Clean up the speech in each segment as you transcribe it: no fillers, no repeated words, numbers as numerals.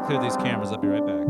clear these cameras. I'll be right back.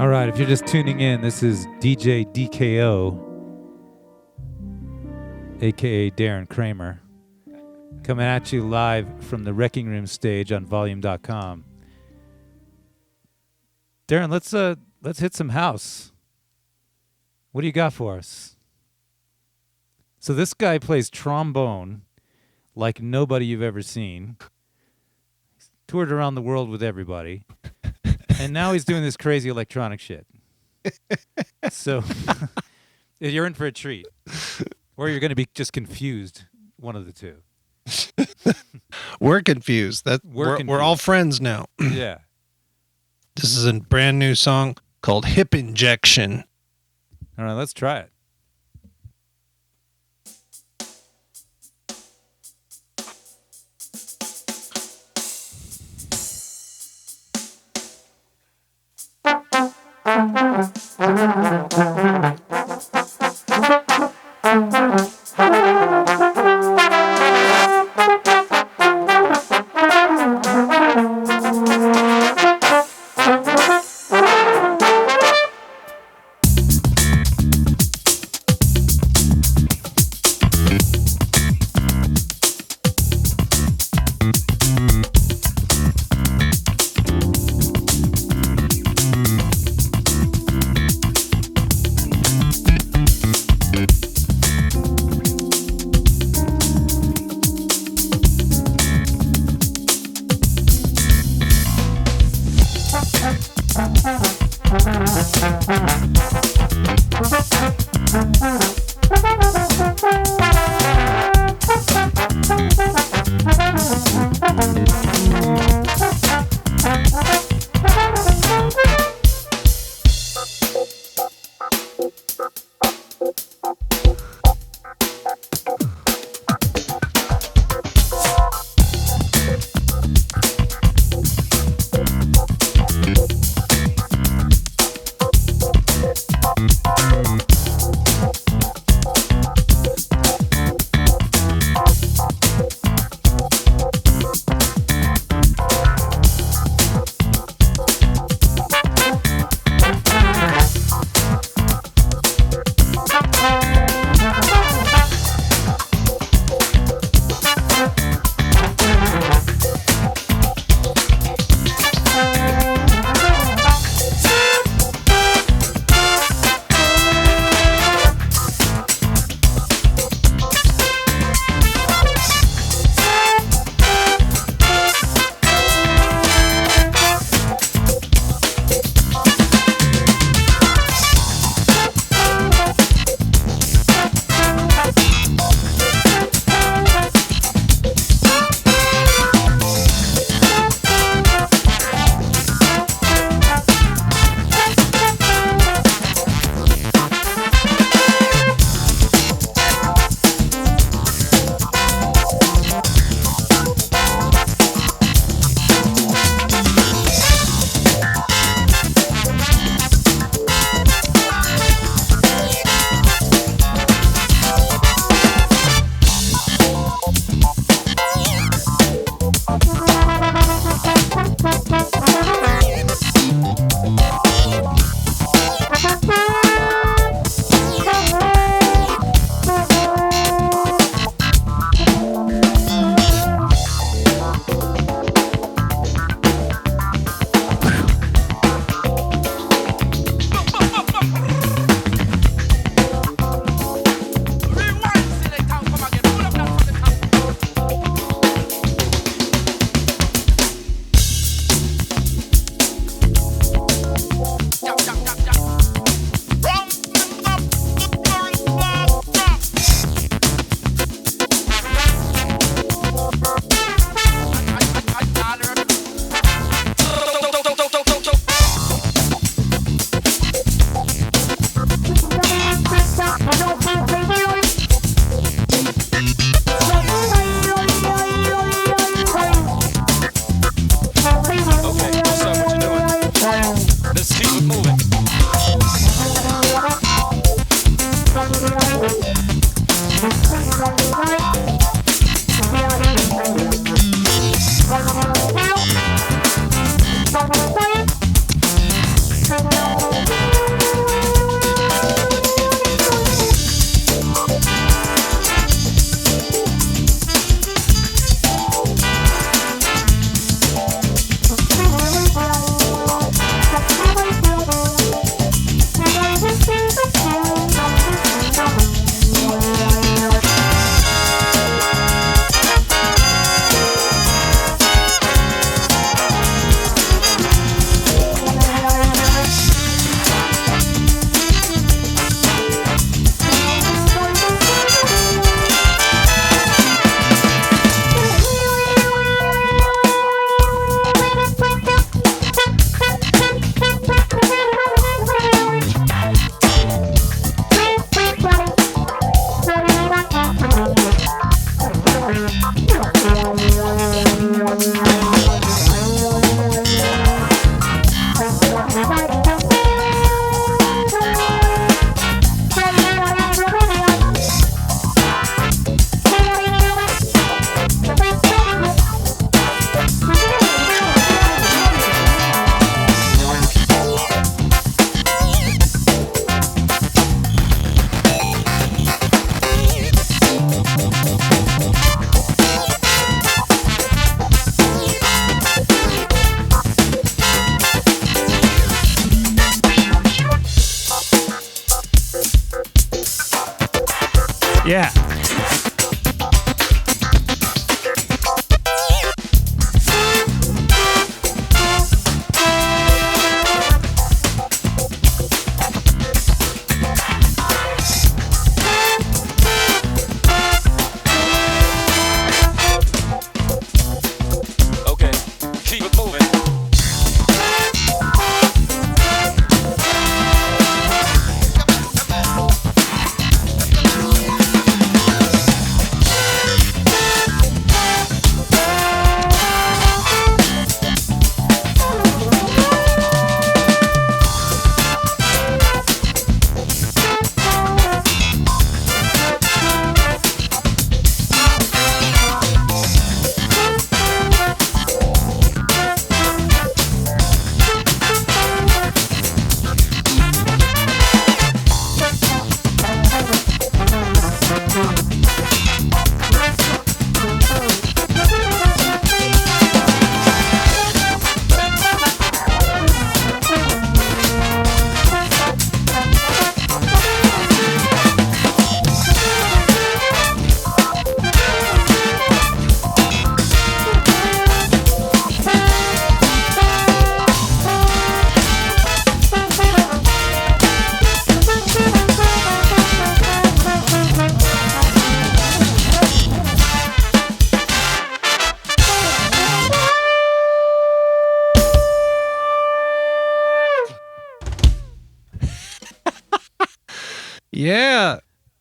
All right, if you're just tuning in, this is DJ DKO, a.k.a. Darren Kramer, coming at you live from the Wreckingroom stage on Volume.com. Darren, let's hit some house. What do you got for us? So this guy plays trombone like nobody you've ever seen. He's toured around the world with everybody. And now he's doing this crazy electronic shit. So you're in for a treat. Or you're going to be just confused, one of the two. We're confused. We're all friends now. Yeah. This is a brand new song called Hip Injection. All right, let's try it. Yeah. Okay, keep it moving. Yeah.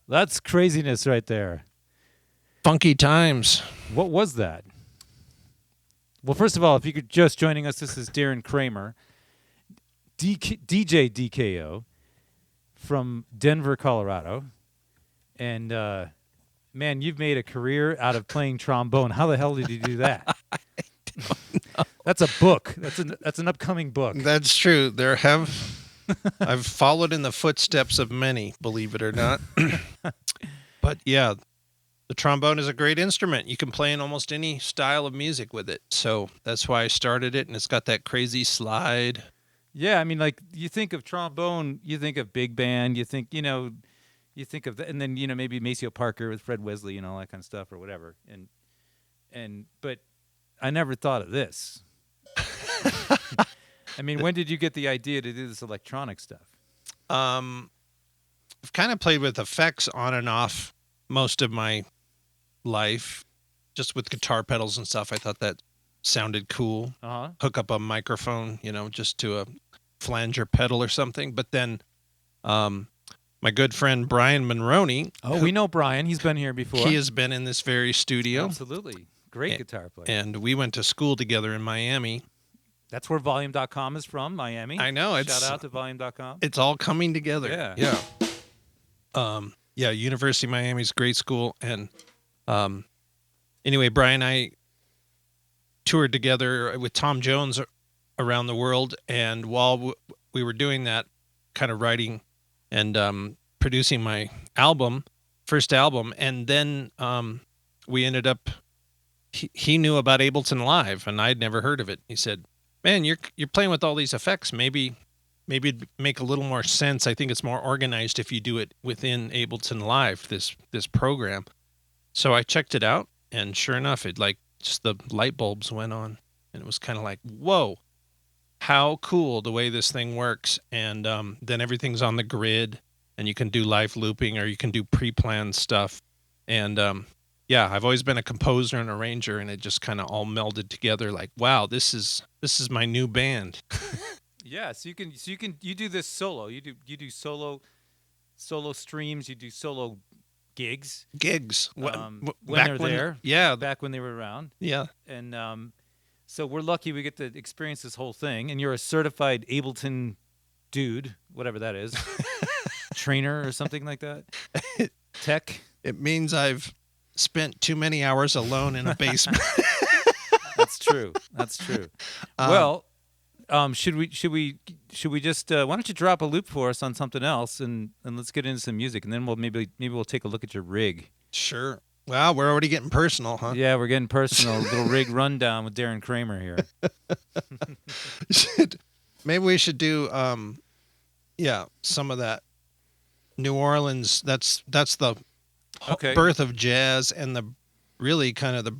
That's craziness right there. Funky times. What was that? Well, first of all, if you're just joining us, this is Darren Kramer, DJ DKO from Denver, Colorado. And, man, you've made a career out of playing trombone. How the hell did you do that? That's a book. That's an upcoming book. That's true. I've followed in the footsteps of many, believe it or not. But yeah, the trombone is a great instrument. You can play in almost any style of music with it. So that's why I started it, and it's got that crazy slide. Yeah, I mean, like, you think of trombone, you think of big band, you think of that, and then, maybe Maceo Parker with Fred Wesley and all that kind of stuff or whatever. But I never thought of this. I mean, when did you get the idea to do this electronic stuff? I've kind of played with effects on and off most of my life, just with guitar pedals and stuff. I thought that sounded cool. Uh-huh. Hook up a microphone, just to a flanger pedal or something. But then my good friend Brian Monroney. Oh, we know Brian. He's been here before. He has been in this very studio. Absolutely. Great guitar player. And we went to school together in Miami. That's where Volume.com is from, Miami. I know. Shout out to Volume.com. It's all coming together. Yeah. Yeah. University of Miami's a great school. And anyway, Brian and I toured together with Tom Jones around the world. And while we were doing that, kind of writing and producing my first album, and then we ended up, he knew about Ableton Live, and I'd never heard of it. He said, "Man, you're playing with all these effects. Maybe it'd make a little more sense. I think it's more organized if you do it within Ableton Live, this program." So I checked it out, and sure enough, it just the light bulbs went on, and it was kind of like, whoa, how cool the way this thing works. And then everything's on the grid, and you can do live looping, or you can do pre-planned stuff. And yeah, I've always been a composer and arranger, and it just kind of all melded together. Like, wow, this is my new band. Yeah, so you do this solo. You do solo streams. You do solo gigs. When they're there. Yeah, back when they were around. yeah. And so we're lucky we get to experience this whole thing. And you're a certified Ableton dude, whatever that is, trainer or something like that. Tech. It means I've spent too many hours alone in a basement. That's true. Well, should we just why don't you drop a loop for us on something else, and let's get into some music, and then we'll take a look at your rig. Sure. Wow, we're already getting personal, huh? Yeah, we're getting personal. A little rig rundown with Darren Kramer here. Maybe we should do some of that New Orleans. That's the Okay. birth of jazz and the really kind of the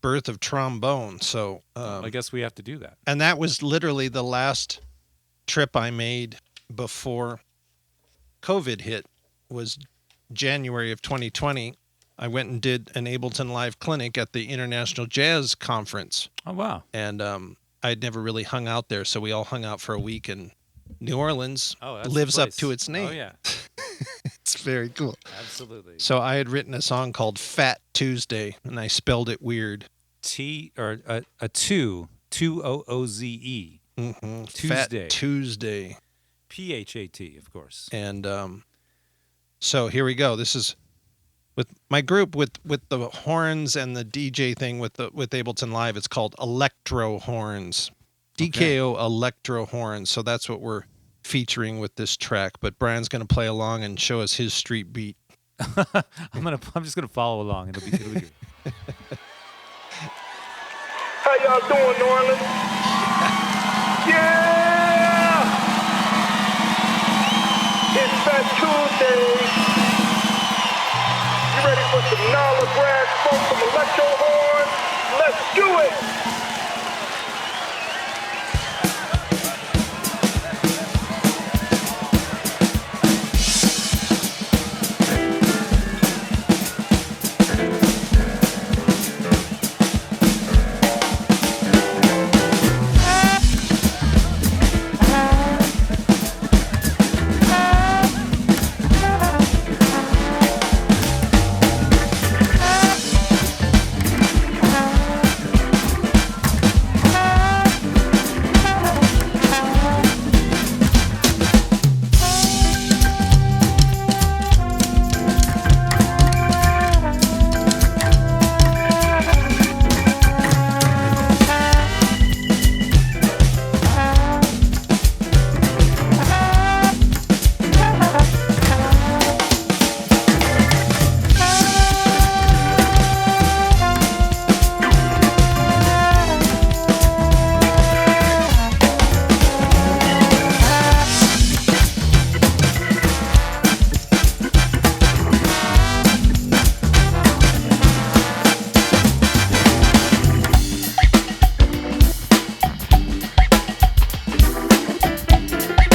birth of trombone. So I guess we have to do that. and that was literally the last trip I made before COVID hit, was January of 2020. I went and did an Ableton Live clinic at the International Jazz Conference. Oh, wow. And I'd never really hung out there, so we all hung out for a week in New Orleans. Oh, that's lives the up place. to its name. Oh, yeah. It's very cool. Absolutely. So I had written a song called Fat Tuesday, and I spelled it weird. A two O-O-Z-E. Mm-hmm. Tuesday. Fat Tuesday. P-H-A-T, of course. And so here we go. This is with my group with the horns and the DJ thing with Ableton Live. It's called Electro Horns. DKO Electro Horns. So that's what we're featuring with this track. But Brian's going to play along and show us his street beat. I'm just gonna follow along. It'll be good. How y'all doing, New Orleans? Yeah! It's Fat Tuesday. You ready for some knowledge, rag, smoke, some electro horns? Let's do it!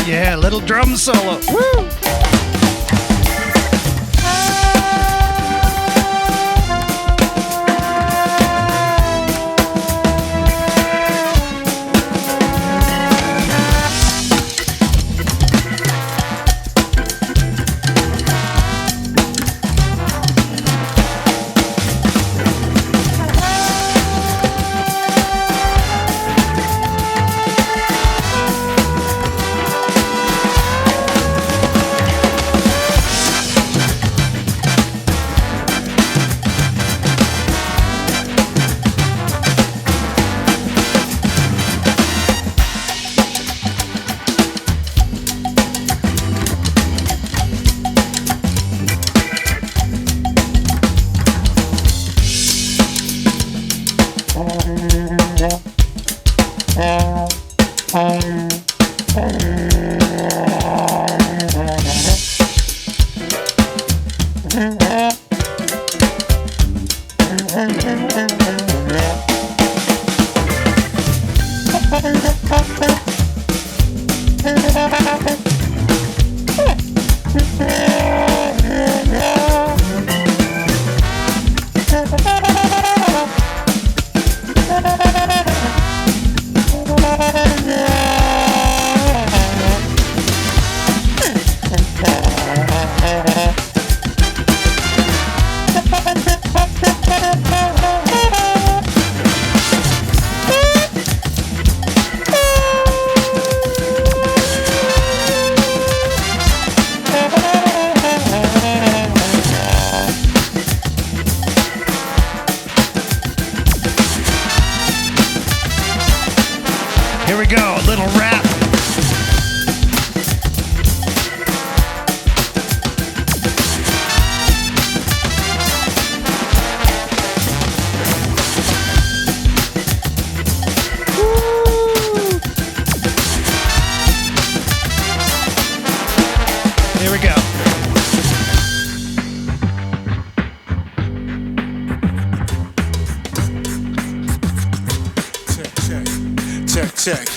Yeah, little drum solo. Woo! Here we go, a little rap. Here we go. check.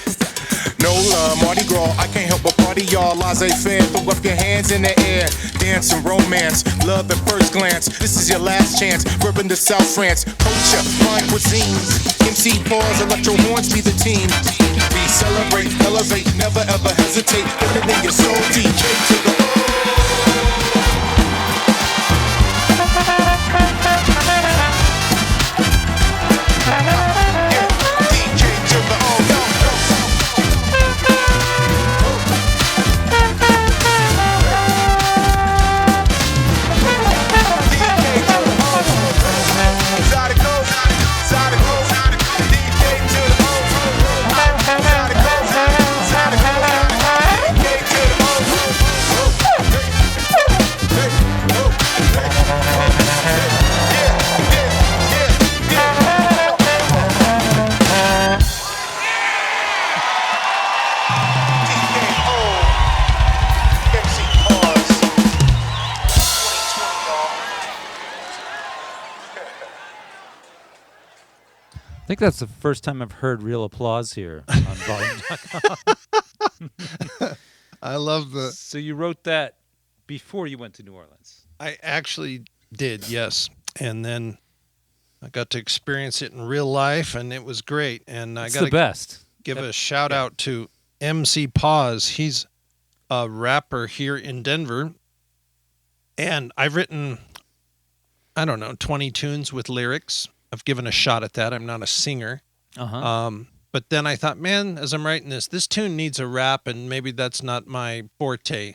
No love, Mardi Gras, I can't help but party, y'all. Laissez-faire, throw up your hands in the air. Dance and romance, love at first glance. This is your last chance, ripping the South France. Culture, fine cuisine. MC pause, electro horns be the team. We celebrate, elevate, never ever hesitate. Put it in your soul, DJ to the I think that's the first time I've heard real applause here on Volume.com. I love the. So you wrote that before you went to New Orleans? I actually did, yes. And then I got to experience it in real life, and it was great. And I It's got the to best. give a shout out to MC Pause. He's a rapper here in Denver. And I've written, 20 tunes with lyrics. I've given a shot at that. I'm not a singer. Uh-huh. But then I thought, man, as I'm writing this tune needs a rap, and maybe that's not my forte.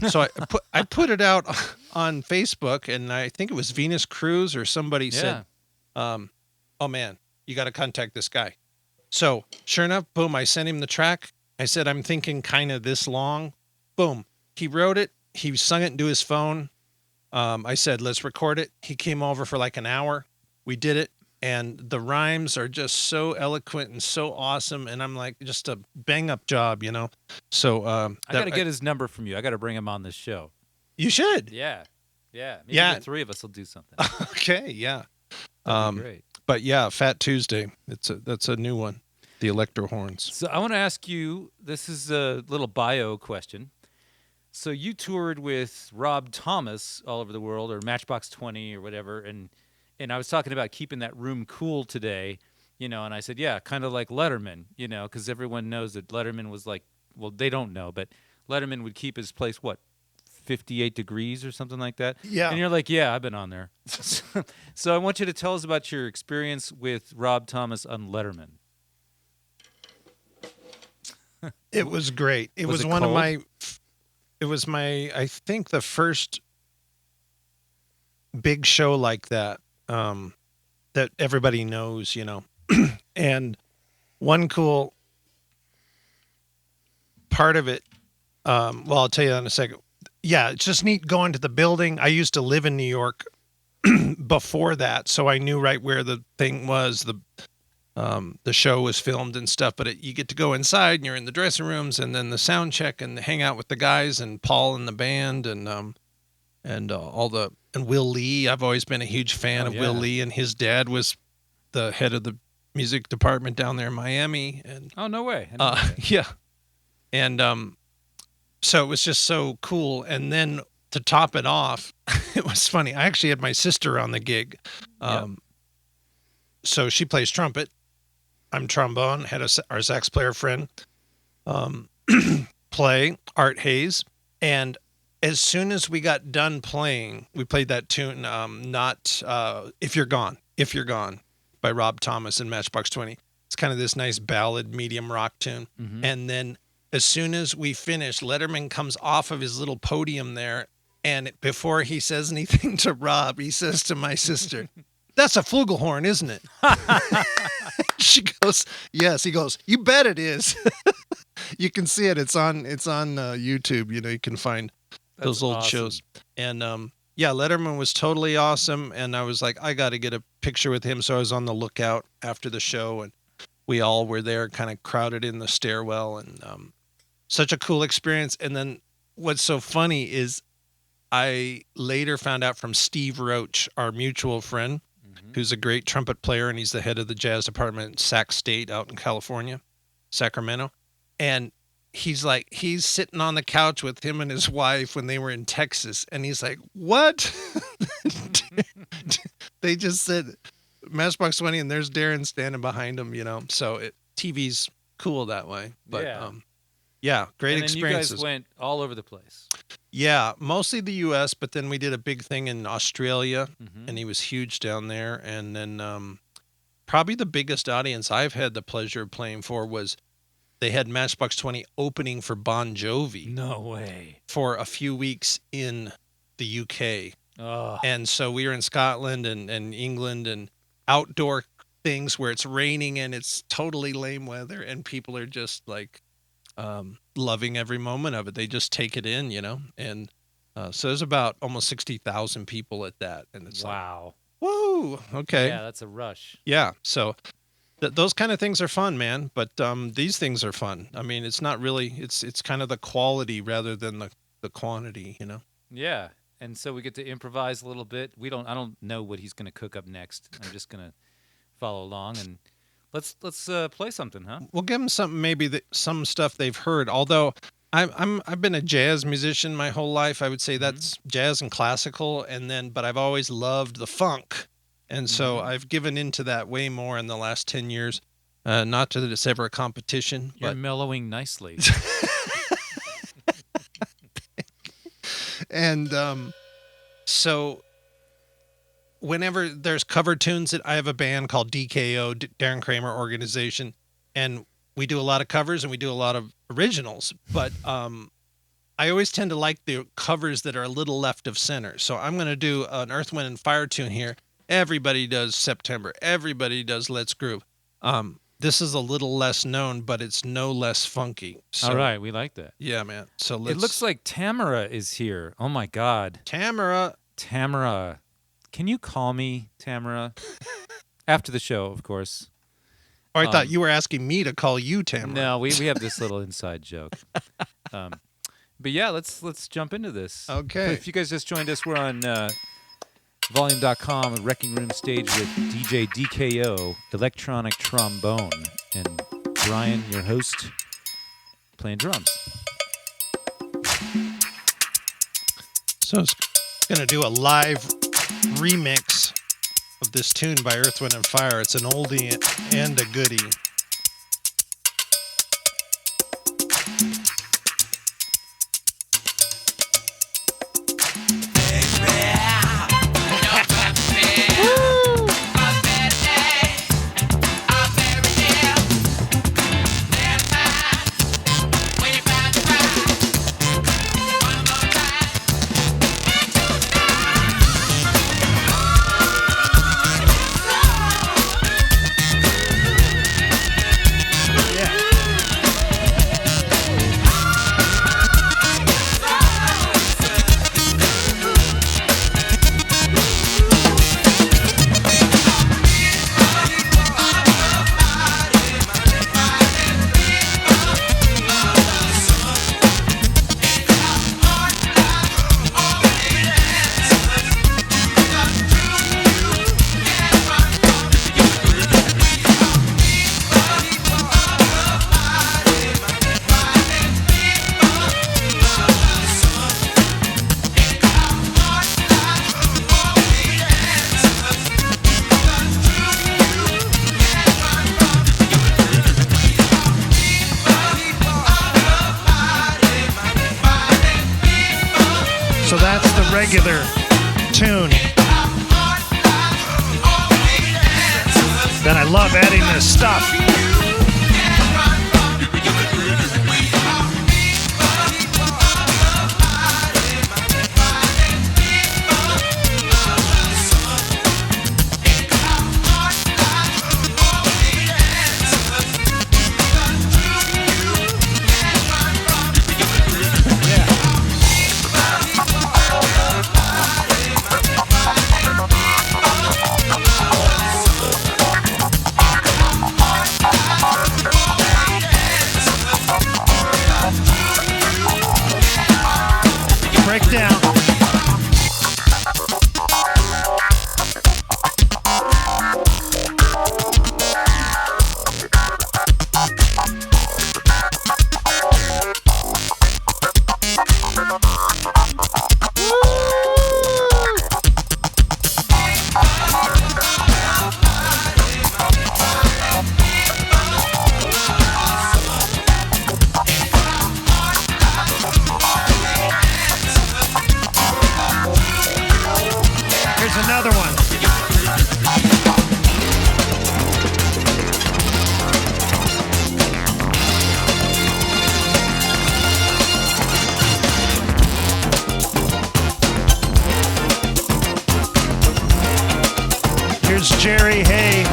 So I put it out on Facebook, and I think it was Venus Cruz or somebody said, oh, man, you got to contact this guy. So sure enough, boom, I sent him the track. I said, I'm thinking kind of this long. Boom. He wrote it. He sung it into his phone. I said, let's record it. He came over for like an hour. We did it. And the rhymes are just so eloquent and so awesome. And I'm like, just a bang up job, you know? So, I got to get his number from you. I got to bring him on this show. You should. Yeah. Maybe Yeah. the three of us will do something. Okay. Yeah. That'd be great. But yeah, Fat Tuesday. That's a new one. The Electro Horns. So I want to ask you, this is a little bio question. So you toured with Rob Thomas all over the world, or Matchbox 20 or whatever, and I was talking about keeping that room cool today, and I said, yeah, kind of like Letterman, because everyone knows that Letterman was like, well, they don't know, but Letterman would keep his place, 58 degrees or something like that? Yeah. And you're like, yeah, I've been on there. So I want you to tell us about your experience with Rob Thomas on Letterman. It was great. It was one of my, I think the first big show like that, that everybody knows, and one cool part of it, I'll tell you that in a second. Yeah, it's just neat going to the building. I used to live in New York before that, so I knew right where the thing was. The show was filmed and stuff, but you get to go inside and you're in the dressing rooms and then the sound check and hang out with the guys and Paul and the band and Will Lee. I've always been a huge fan of Will Lee, and his dad was the head of the music department down there in Miami. And oh, no way. yeah. And so it was just so cool. And then to top it off, it was funny. I actually had my sister on the gig. So she plays trumpet. I'm trombone, had our sax player friend play, Art Hayes. And as soon as we got done playing, we played that tune, If You're Gone by Rob Thomas and Matchbox 20. It's kind of this nice ballad, medium rock tune. Mm-hmm. And then as soon as we finished, Letterman comes off of his little podium there. And before he says anything to Rob, he says to my sister, "That's a flugelhorn, isn't it?" She goes, "Yes." He goes, "You bet it is." You can see it. It's on YouTube. You can find those old shows. And Letterman was totally awesome. And I was like, I got to get a picture with him. So I was on the lookout after the show, and we all were there, kind of crowded in the stairwell, and such a cool experience. And then what's so funny is I later found out from Steve Roach, our mutual friend, who's a great trumpet player, and he's the head of the jazz department at Sac State out in California. Sacramento, and he's sitting on the couch with him and his wife when they were in Texas, and he's like, "What?" They just said Matchbox 20, and there's Darren standing behind him. So TV's cool that way. But great and then experiences. You guys went all over the place. Yeah, mostly the U.S., but then we did a big thing in Australia, Mm-hmm. and he was huge down there. And then probably the biggest audience I've had the pleasure of playing for was they had Matchbox 20 opening for Bon Jovi No way. for a few weeks in the U.K. Oh, And so we were in Scotland and England and outdoor things where it's raining and it's totally lame weather, and people are just like loving every moment of it. They just take it in, and so there's about almost 60,000 people at that. And it's wow. like, whoa, okay. Yeah, that's a rush. Yeah. So those kind of things are fun, man. But these things are fun. I mean, it's not really, it's kind of the quality rather than the quantity, Yeah. And so we get to improvise a little bit. I don't know what he's going to cook up next. I'm just going to follow along, and let's play something, huh? We'll give them something, maybe some stuff they've heard. Although I've been a jazz musician my whole life. I would say that's jazz and classical, but I've always loved the funk, and so I've given into that way more in the last 10 years. Not that it's ever a competition, You're but mellowing nicely. and so whenever there's cover tunes, I have a band called DKO, Darren Kramer Organization, and we do a lot of covers and we do a lot of originals. But I always tend to like the covers that are a little left of center. So I'm going to do an Earth, Wind, and Fire tune here. Everybody does September. Everybody does Let's Groove. This is a little less known, but it's no less funky. So, All right, we like that. Yeah, man. So It looks like Tamara is here. Oh my God. Tamara. Can you call me Tamara? After the show, of course. Oh, I thought you were asking me to call you Tamara. No, we have this little inside joke. But yeah, let's jump into this. Okay. If you guys just joined us, we're on Volume.com, a Wreckingroom stage with DJ DKO, electronic trombone, and Brian, your host, playing drums. So it's going to do a live remix of this tune by Earth, Wind, and Fire. It's an oldie and a goodie. So that's the regular tune. Then I love adding this stuff. Here's Jerry Hay.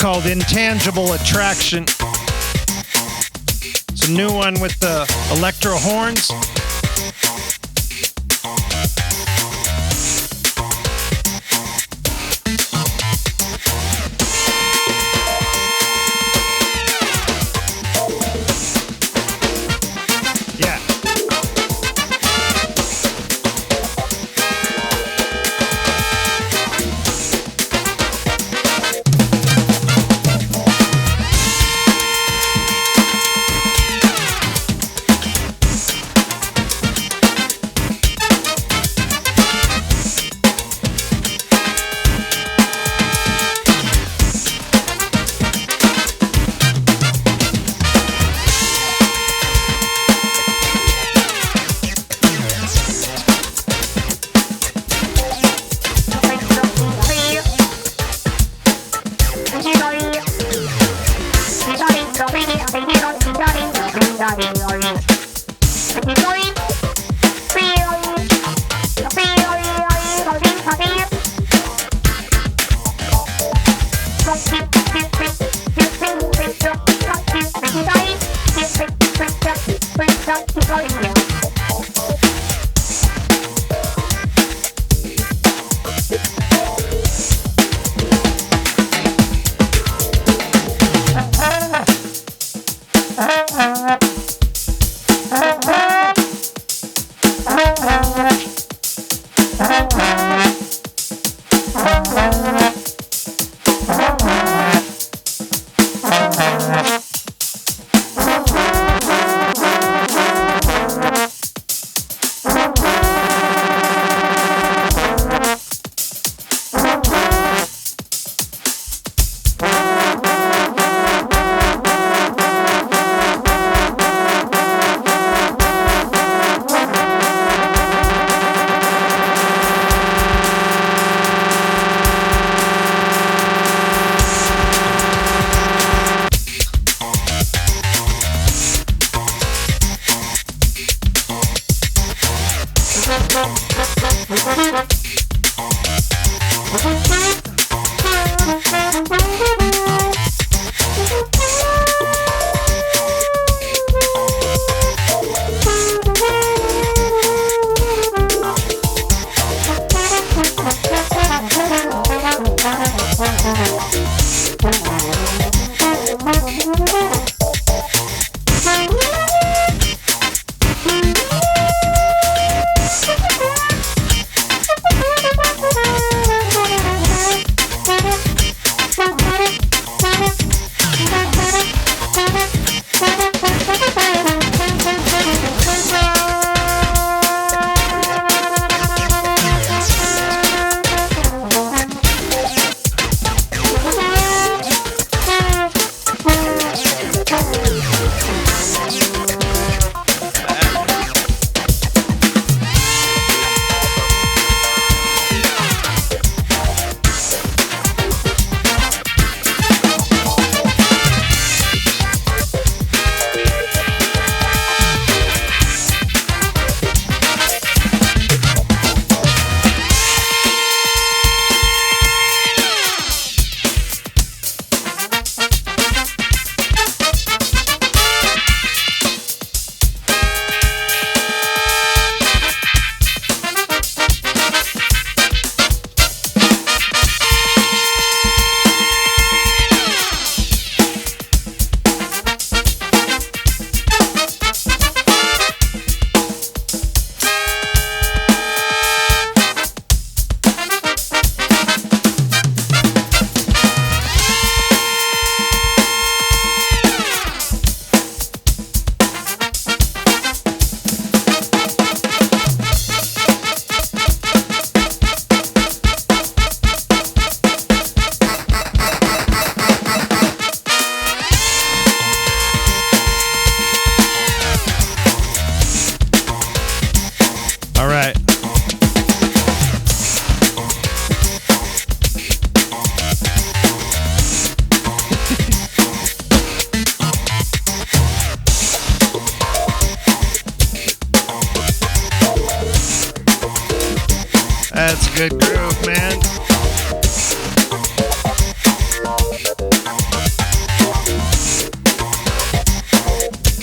Called Intangible Attraction. It's a new one with the electro horns.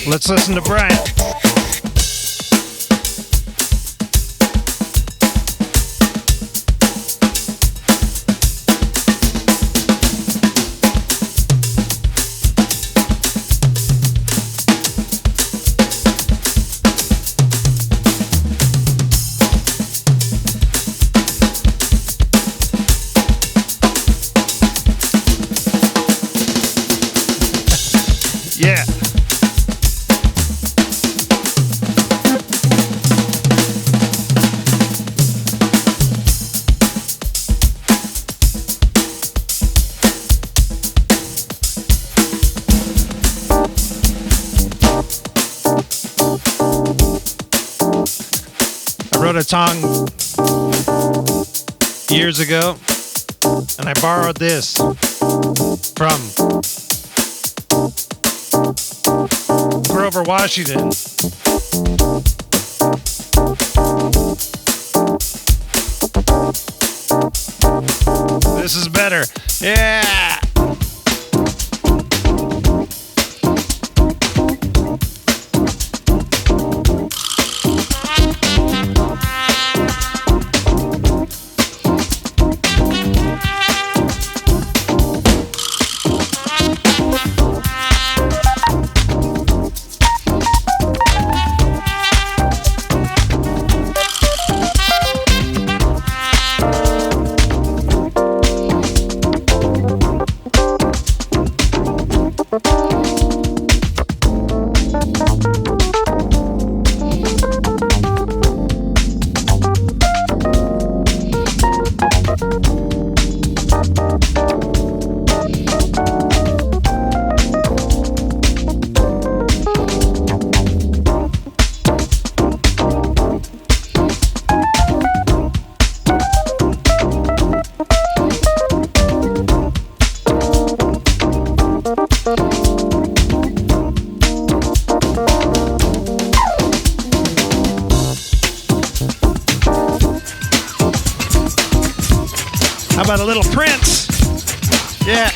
Let's listen to Brian. Yeah. I wrote a song years ago, and I borrowed this from Grover Washington. This is better. Yeah. How about a little Prince? Yeah.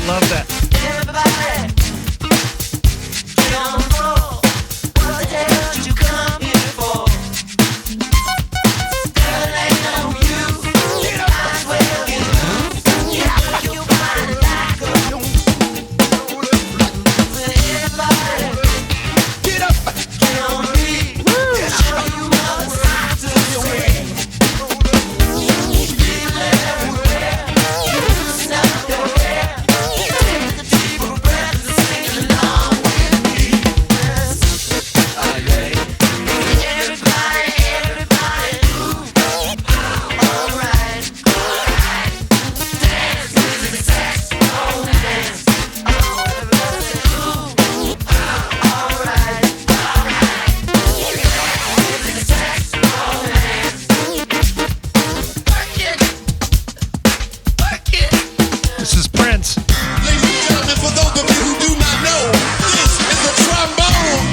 Love that. This is Prince. Ladies and gentlemen, for those of you who do not know, this is the trombone.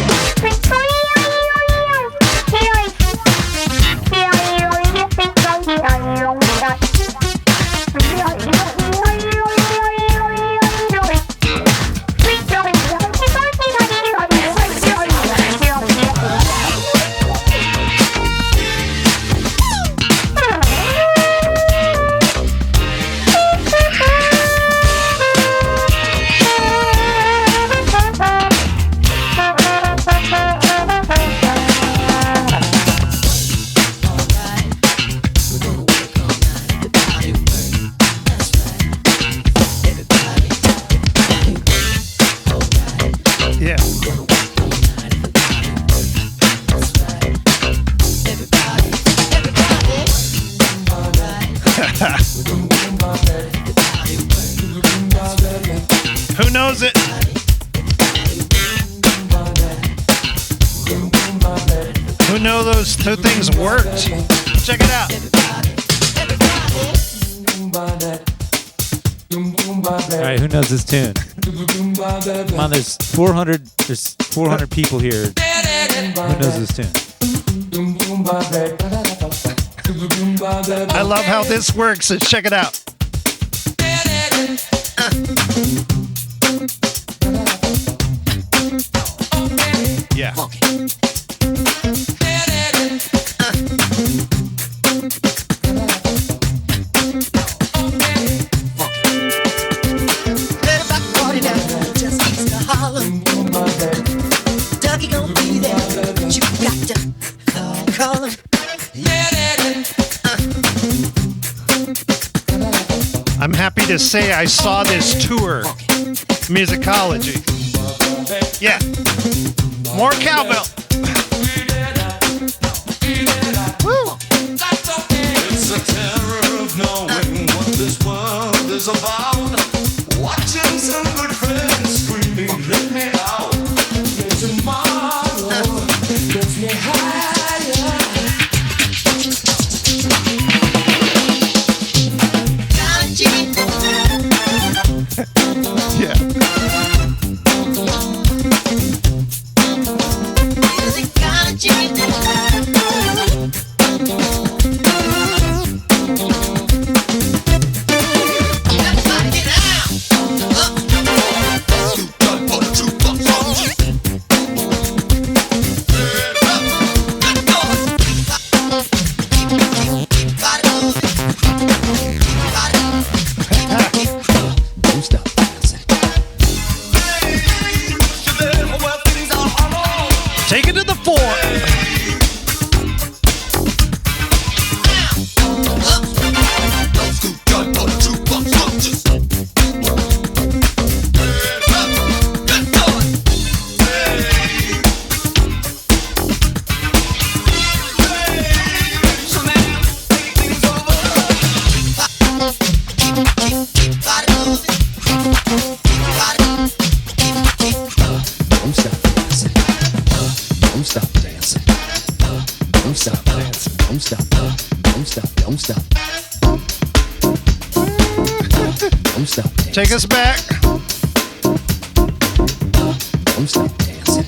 Yeah. Who knows it? Who know those two things worked? Check it out. All right, who knows this tune? Come on, there's 400 people here. Who knows this tune? I love how this works. So check it out. Yeah. I'm happy to say I saw this tour, Musicology. Yeah. More cowbell. Woo. It's a terror of knowing what this world is about. Watching some good friends screaming, let me out. Tomorrow gets me higher. Yeah. Take it to the floor. Take us back. Don't stop dancing.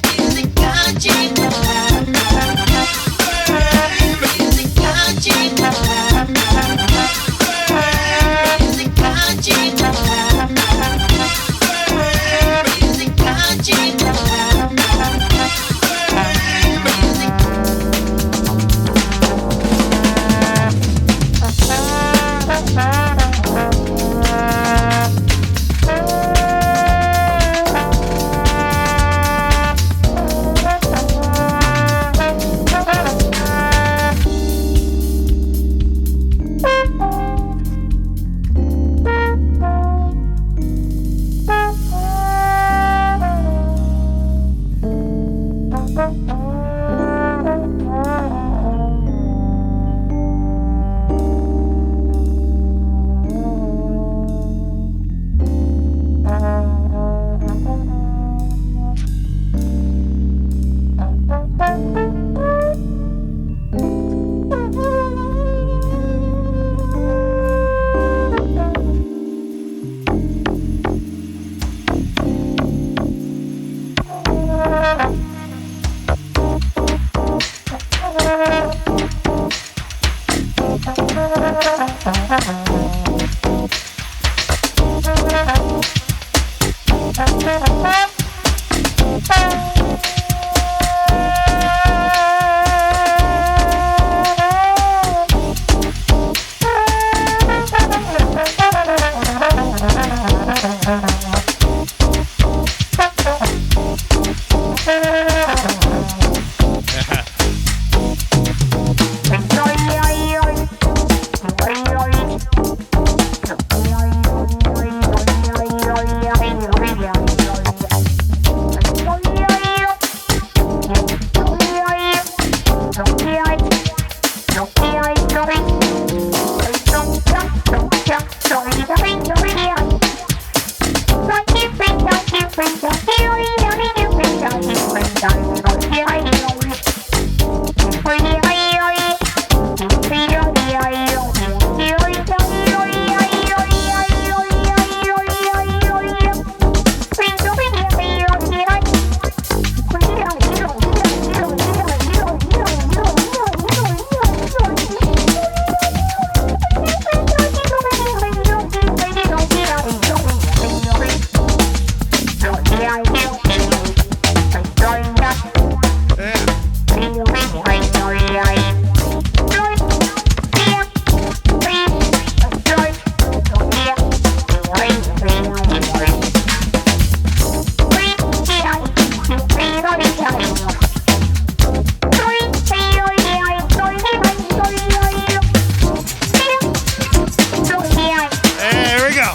There we go.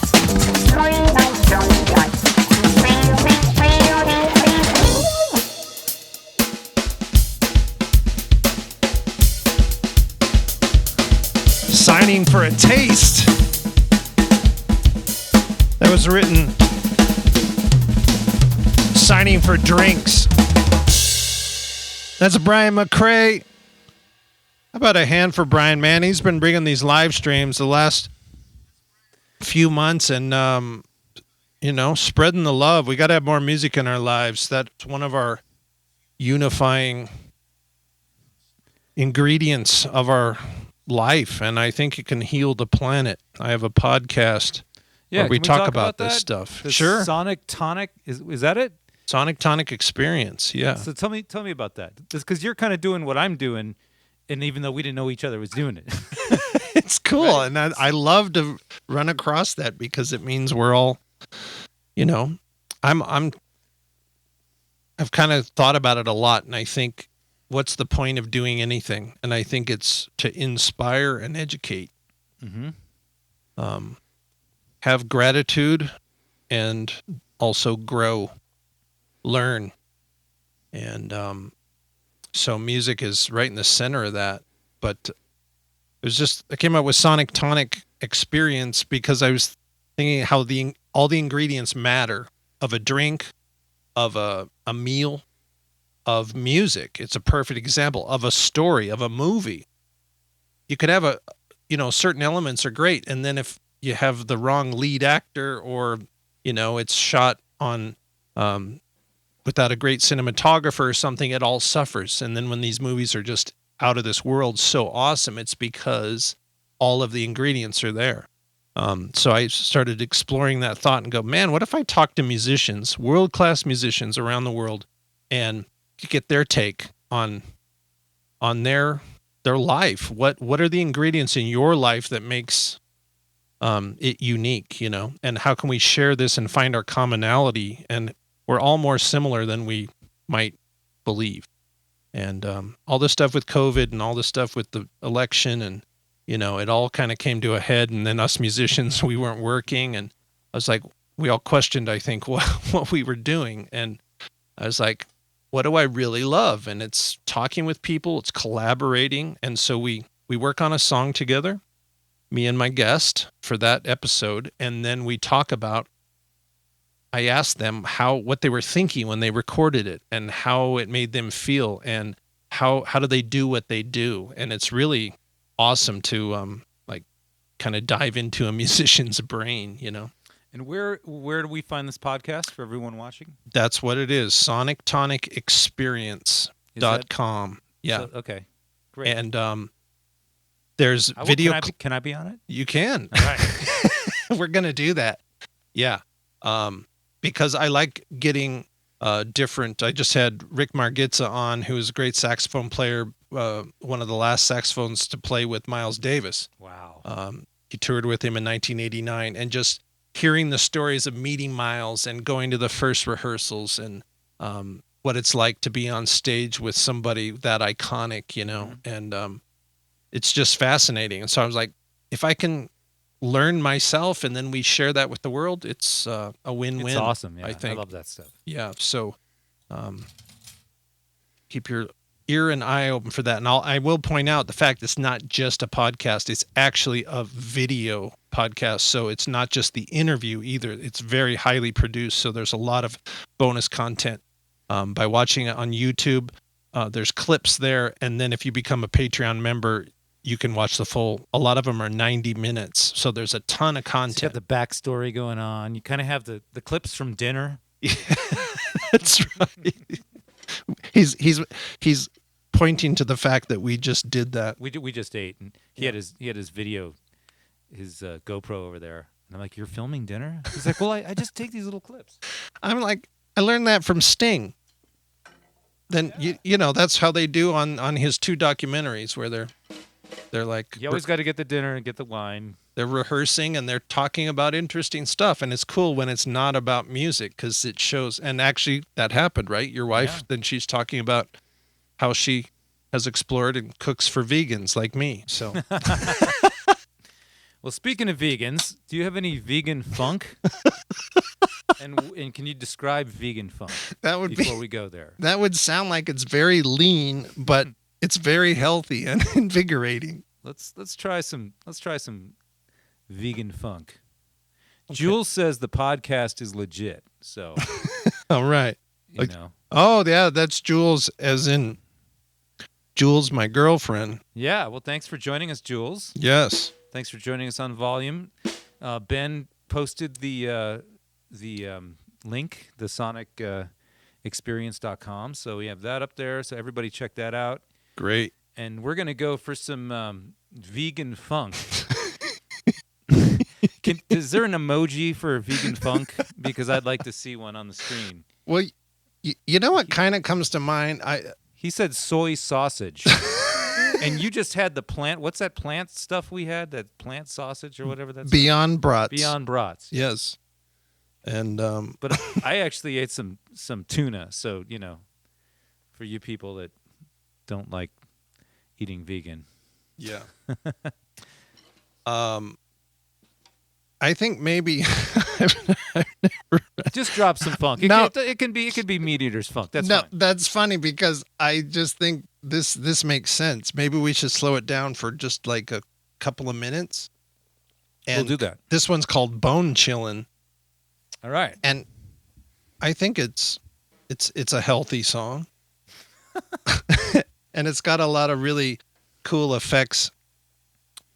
Signing for a Taste. That was written. Signing for Drinks. That's Brian McCrae. How about a hand for Brian, man? He's been bringing these live streams the last few months and, spreading the love. We got to have more music in our lives. That's one of our unifying ingredients of our life, and I think it can heal the planet. I have a podcast where we talk about this stuff. The Sure. Sonic Tonic, is that it? Sonic Tonic Experience, yeah. So tell me about that. Just because you're kind of doing what I'm doing, and even though we didn't know each other was doing it. It's cool, and I love to run across that because it means we're all, I've kind of thought about it a lot, and I think, what's the point of doing anything? And I think it's to inspire and educate. Mm-hmm. Have gratitude and also grow, learn. And so music is right in the center of that. But I came up with Sonic Tonic Experience because I was thinking how all the ingredients matter of a drink, of a meal, of music. It's a perfect example of a story, of a movie. You could have certain elements are great. And then if you have the wrong lead actor or, it's shot on, without a great cinematographer or something, it all suffers. And then when these movies are just out of this world, so awesome, it's because all of the ingredients are there. So I started exploring that thought and go, man, what if I talk to musicians, world-class musicians around the world, and get their take on their life? What are the ingredients in your life that makes it unique, and how can we share this and find our commonality? And we're all more similar than we might believe. And all this stuff with COVID and all this stuff with the election, and it all kind of came to a head. And then us musicians, we weren't working, and I was like, we all questioned, I think, what we were doing. And I was like, what do I really love? And it's talking with people, it's collaborating. And so we work on a song together, me and my guest for that episode. And then we talk about, I asked them what they were thinking when they recorded it and how it made them feel and how do they do what they do. And it's really awesome to kind of dive into a musician's brain, And where do we find this podcast for everyone watching? That's what it is. SonicTonicExperience.com. Yeah. So, okay. Great. And there's video. Can I be on it? You can. All right. We're going to do that. Yeah. because I like getting different. I just had Rick Margitza on, who is a great saxophone player, one of the last saxophones to play with Miles Davis. Wow. He toured with him in 1989, and just hearing the stories of meeting Miles and going to the first rehearsals and what it's like to be on stage with somebody that iconic, you know, and it's just fascinating. And so I was like, if I can learn myself and then we share that with the world, it's a win-win. It's awesome. Yeah, I think. I love that stuff. Yeah. So keep your ear and eye open for that. And I will point out the fact it's not just a podcast. It's actually a video podcast. So it's not just the interview either. It's very highly produced. So there's a lot of bonus content. By watching it on YouTube, there's clips there. And then if you become a Patreon member, you can watch the full. A lot of them are 90 minutes. So there's a ton of So you content. have the backstory going on. You kind of have the clips from dinner. That's right. He's pointing to the fact that we just did that. We just ate, and he had his video, his GoPro over there. And I'm like, "You're filming dinner?" He's like, "Well, I just take these little clips." I'm like, I learned that from Sting. Then you know that's how they do on his 2 documentaries where they're like, You always got to get the dinner and get the wine. they're rehearsing and they're talking about interesting stuff, and it's cool when it's not about music because it shows. And actually, that happened, right? Your wife, Yeah. then she's talking about how she has explored and cooks for vegans like me. So Well, speaking of vegans, do you have any vegan funk? and can you describe vegan funk that would before be we go there? that would sound like it's very lean, but it's very healthy and invigorating. Let's try some vegan funk. Jules says the podcast is legit, so All right. you know. Oh yeah, that's Jules, as in Jules, my girlfriend. Yeah, well, thanks for joining us, Jules. Yes. Thanks for joining us on Volume. Ben posted the link, the sonicexperience.com. So we have that up there. So everybody check that out. Great. And we're going to go for some vegan funk. Is there an emoji for vegan funk? Because I'd like to see one on the screen. Well, you know what kind of comes to mind? He said soy sausage. And you just had the plant. What's that plant stuff we had? That plant sausage or whatever that's Beyond Brats. Beyond Brats. Yes. And But I actually ate some tuna. So, you know, for you people that don't like eating vegan. yeah. I think maybe Just drop some funk. It can be Meat Eater's funk. That's no, fine. that's funny because I just think this makes sense. Maybe we should slow it down for just like a couple of minutes. And We'll do that. This one's called Bone Chillin', All right. and I think it's a healthy song. And it's got a lot of really cool effects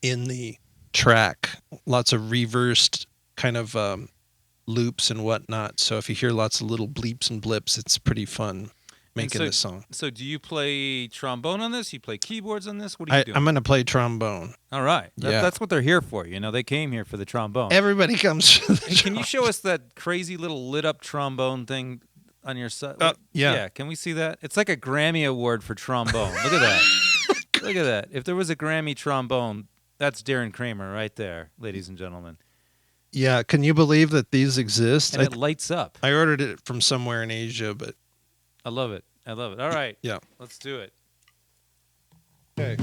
in the track. Lots of reversed kind of loops and whatnot. So if you hear lots of little bleeps and blips, it's pretty fun making so- this song. So do you play trombone on this? You play keyboards on this? What are you doing? I'm going to play trombone. All right. Yeah. That's what they're here for. You know, they came here for the trombone. Everybody comes to the And can you show us that crazy little lit up trombone thing on your side? yeah. Yeah. Can we see that? It's like a Grammy award for trombone. Look at that. Look at that. If there was a Grammy trombone, that's Darren Kramer right there, ladies and gentlemen. Yeah, can you believe that these exist? And it lights up. I ordered it from somewhere in Asia, but I love it. I love it. All right. yeah. Let's do it. Okay.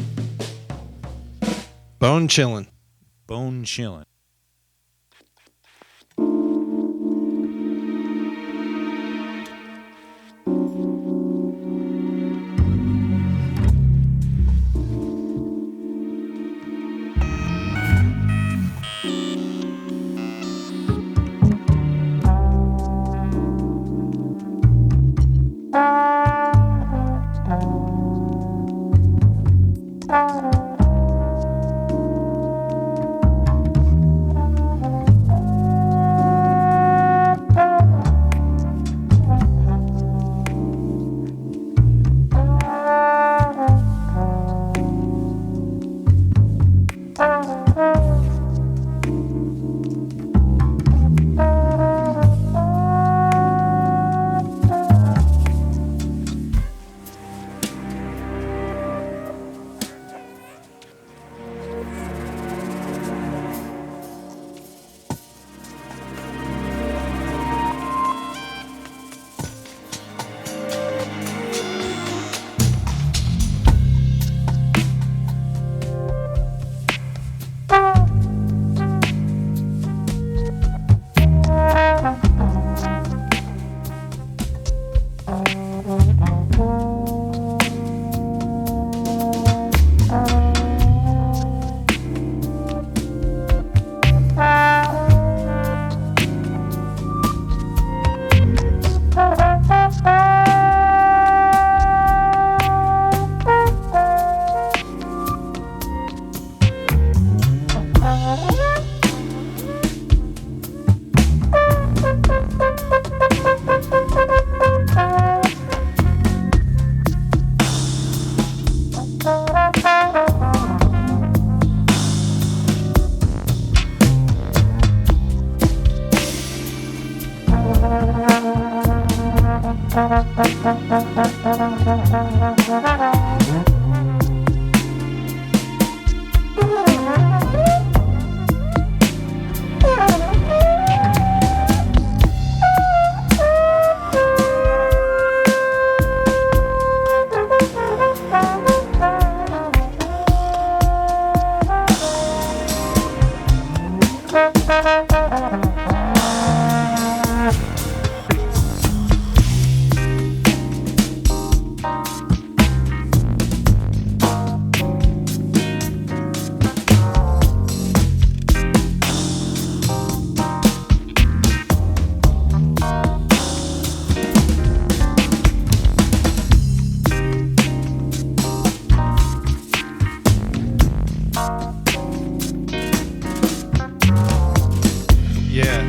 Bone Chillin'. Bone chillin'. Yeah.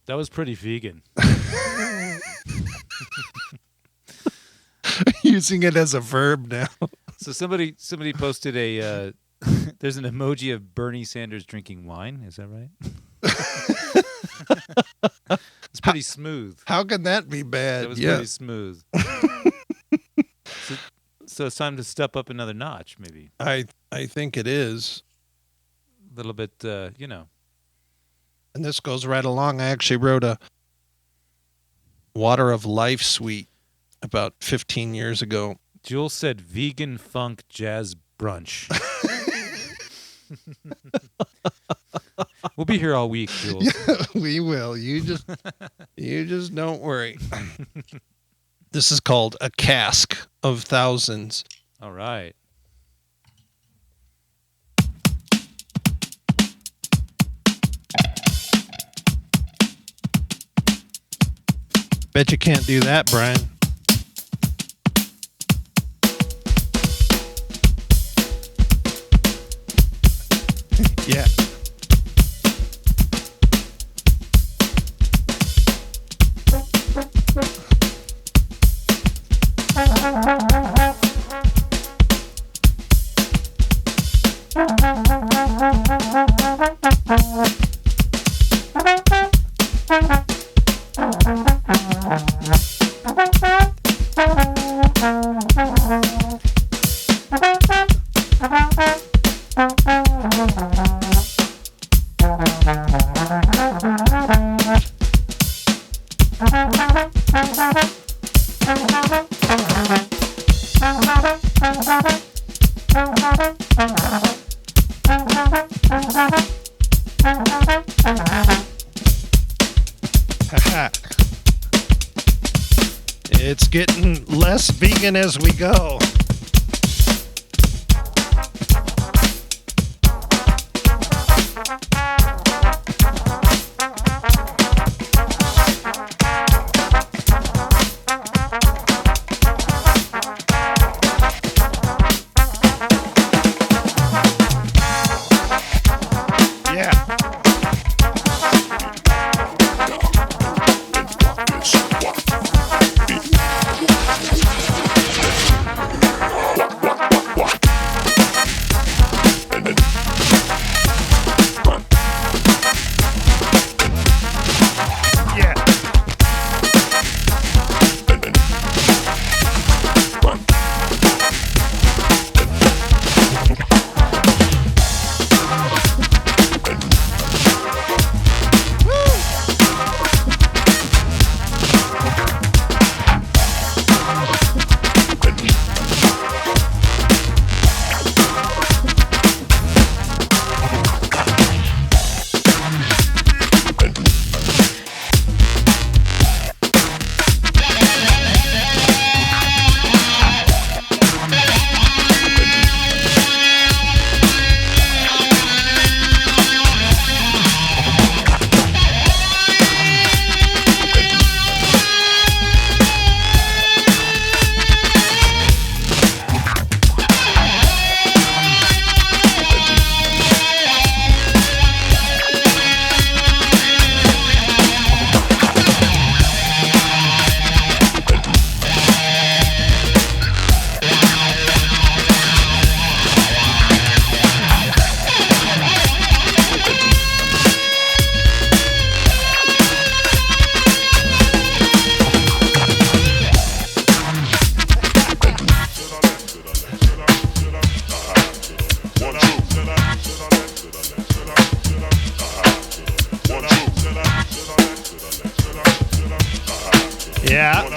That was pretty vegan. Using it as a verb now. So somebody posted a there's an emoji of Bernie Sanders drinking wine. Is that right? It's pretty smooth. How can that be bad? That was pretty smooth. So it's time to step up another notch, maybe. I think it is. A little bit, And this goes right along. I actually wrote a Water of Life suite about 15 years ago. Jules said vegan funk jazz brunch. We'll be here all week, Jules. We will. You just don't worry. This is called A Cask of Thousands. All right. Bet you can't do that, Brian. Yeah. vegan as we go. Yeah.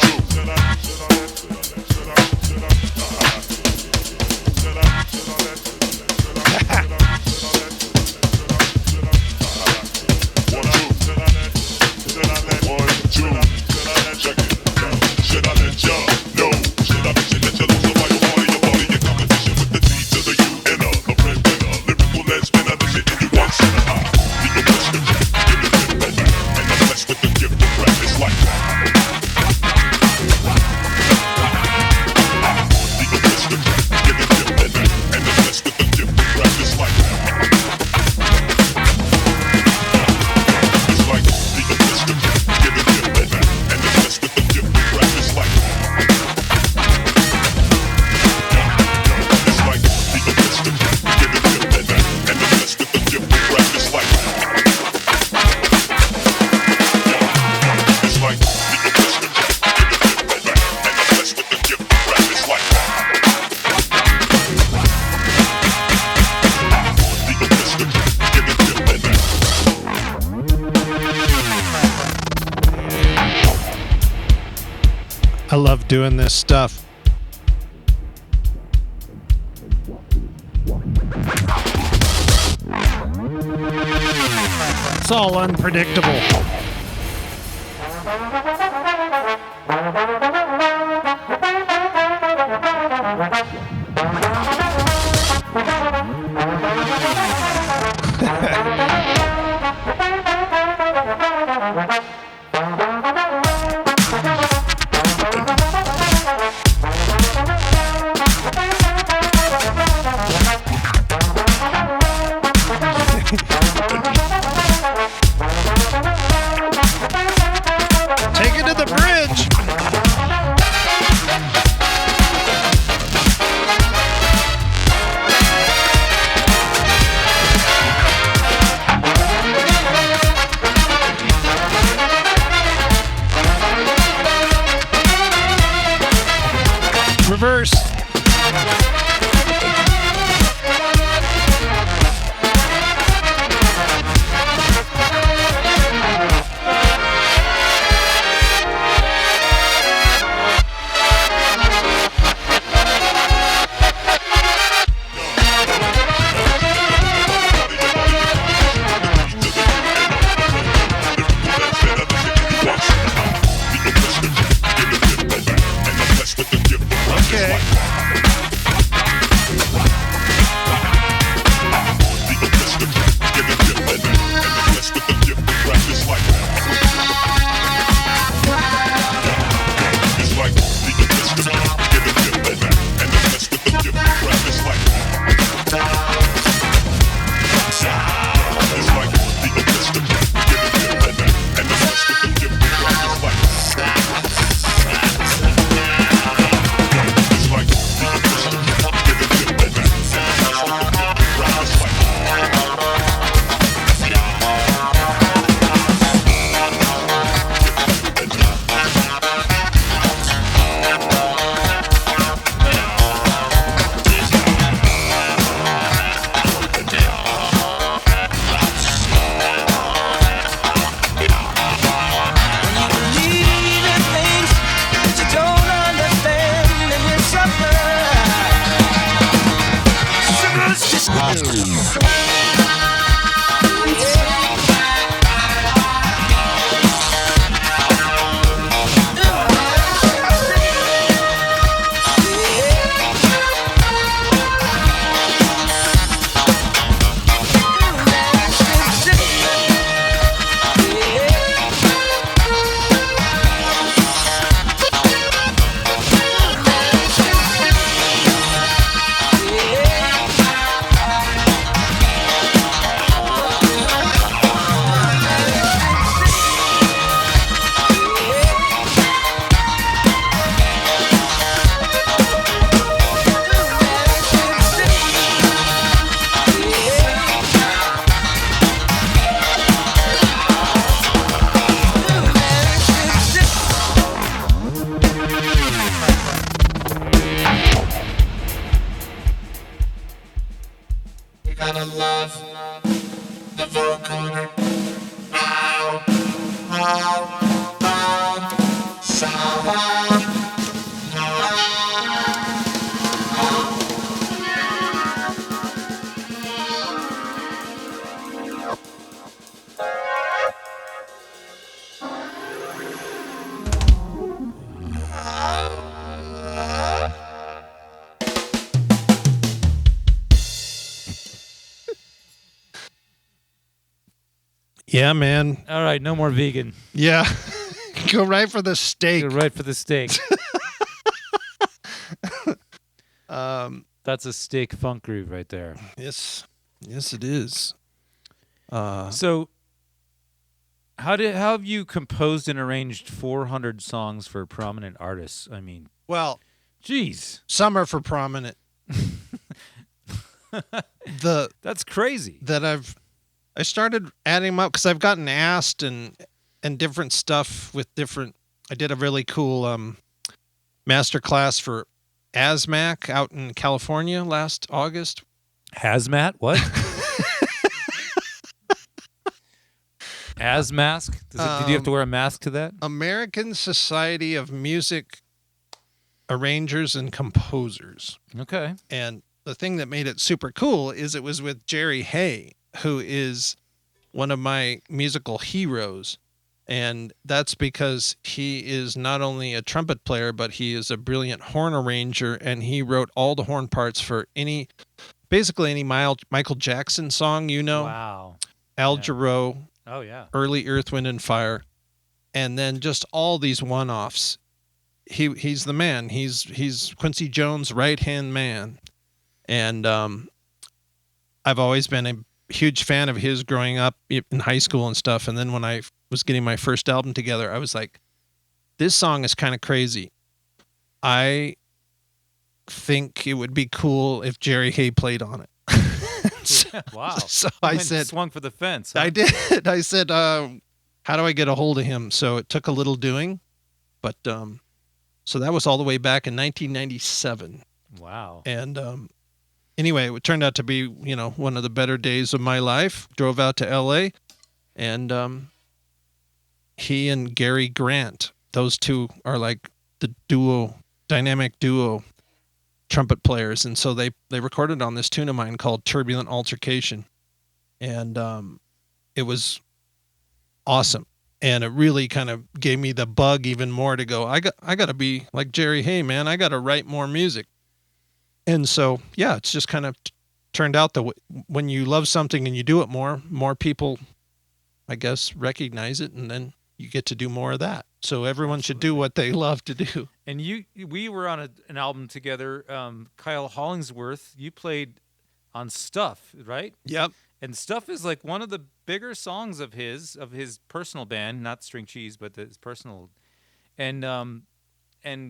I love doing this stuff. It's all unpredictable. Take it to the bridge. Reverse. With the gift Okay. Gotta love the vocal sound. Yeah, man. All right, no more vegan. Yeah. Go right for the steak. Go right for the steak. Um, That's a steak funk groove right there. yes. Yes, it is. So, how have you composed and arranged 400 songs for prominent artists? I mean, Well, geez, some are for prominent. that's crazy. I started adding them up because I've gotten asked and different stuff with different. I did a really cool master class for ASMAC out in California last August. Hazmat? What? Asmask? Did you have to wear a mask to that? American Society of Music Arrangers and Composers. Okay. And the thing that made it super cool is it was with Jerry Hay, who is one of my musical heroes. And that's because he is not only a trumpet player, but he is a brilliant horn arranger. And he wrote all the horn parts for basically any Michael Jackson song, Wow. Al Yeah. Jarreau, Oh, yeah. early Earth, Wind and Fire, and then just all these one-offs. He's the man. He's Quincy Jones' right-hand man. And I've always been a huge fan of his growing up in high school and stuff. And then when I was getting my first album together, I was like, this song is kind of crazy. I think it would be cool if Jerry Hay played on it. Wow. So You I went said, swung for the fence. Huh? I did. I said, how do I get a hold of him? So it took a little doing, but so that was all the way back in 1997. Wow. And anyway, it turned out to be, one of the better days of my life. Drove out to LA, and he and Gary Grant, those two are like the dynamic duo trumpet players. And so they recorded on this tune of mine called Turbulent Altercation. And it was awesome. And it really kind of gave me the bug even more to go, I got to be like Jerry Hay, man. I got to write more music. And so, yeah, it's just kind of turned out that when you love something and you do it more people, I guess, recognize it, and then you get to do more of that. So everyone should do what they love to do. And we were on an album together. Kyle Hollingsworth, you played on Stuff, right? Yep. And Stuff is like one of the bigger songs of his personal band, not String Cheese, but his personal. And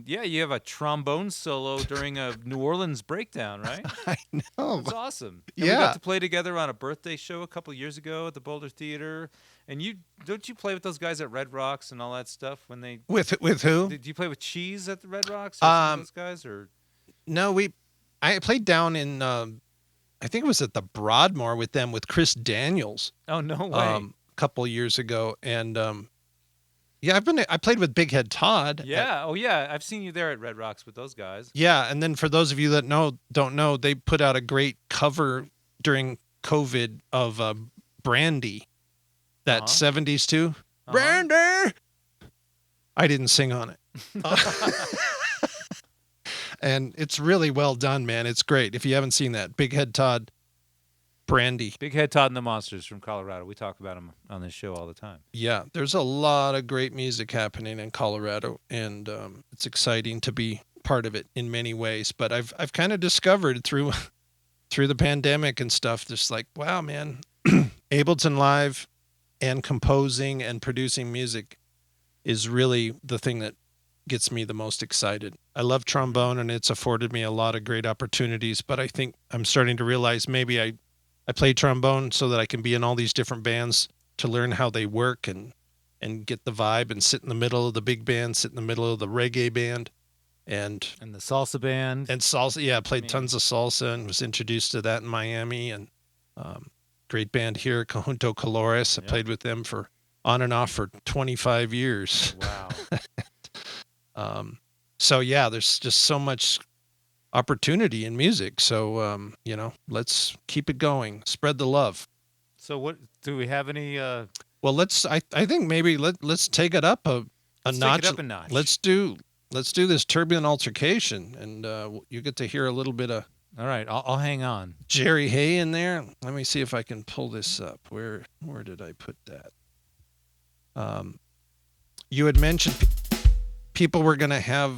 yeah, you have a trombone solo during a New Orleans breakdown, right? I know. It's awesome. And Yeah. we got to play together on a birthday show a couple years ago at the Boulder Theater. And don't you play with those guys at Red Rocks and all that stuff when they With who? Did you play with Cheese at the Red Rocks or some of those guys or No, I played down in I think it was at the Broadmoor with them with Chris Daniels. Oh, no way. A couple years ago, and yeah, I played with Big Head Todd. Yeah. Oh, yeah. I've seen you there at Red Rocks with those guys. Yeah, and then for those of you that don't know, they put out a great cover during COVID of Brandy, that 70s too. Brandy. I didn't sing on it. And it's really well done, man. It's great. If you haven't seen that, Big Head Todd, Brandy. Big Head Todd and the Monsters from Colorado. We talk about them on this show all the time. Yeah, there's a lot of great music happening in Colorado, and it's exciting to be part of it in many ways. But I've kind of discovered through the pandemic and stuff, just like, wow, man, Ableton Live and composing and producing music is really the thing that gets me the most excited. I love trombone, and it's afforded me a lot of great opportunities, but I think I'm starting to realize maybe I play trombone so that I can be in all these different bands to learn how they work and get the vibe and sit in the middle of the big band, sit in the middle of the reggae band and the salsa band. And salsa. Yeah, I played tons of salsa and was introduced to that in Miami, and great band here, Conjunto Colores. I played with them for on and off for 25 years. Wow. So yeah, there's just so much opportunity in music. So, let's keep it going. Spread the love. So what do we have any well, I think maybe let's take it up a notch. Take it up a notch. Let's do this Turbulent Altercation, and you get to hear a little bit of All right, I'll hang on. Jerry Hay in there. Let me see if I can pull this up. Where did I put that? You had mentioned people were going to have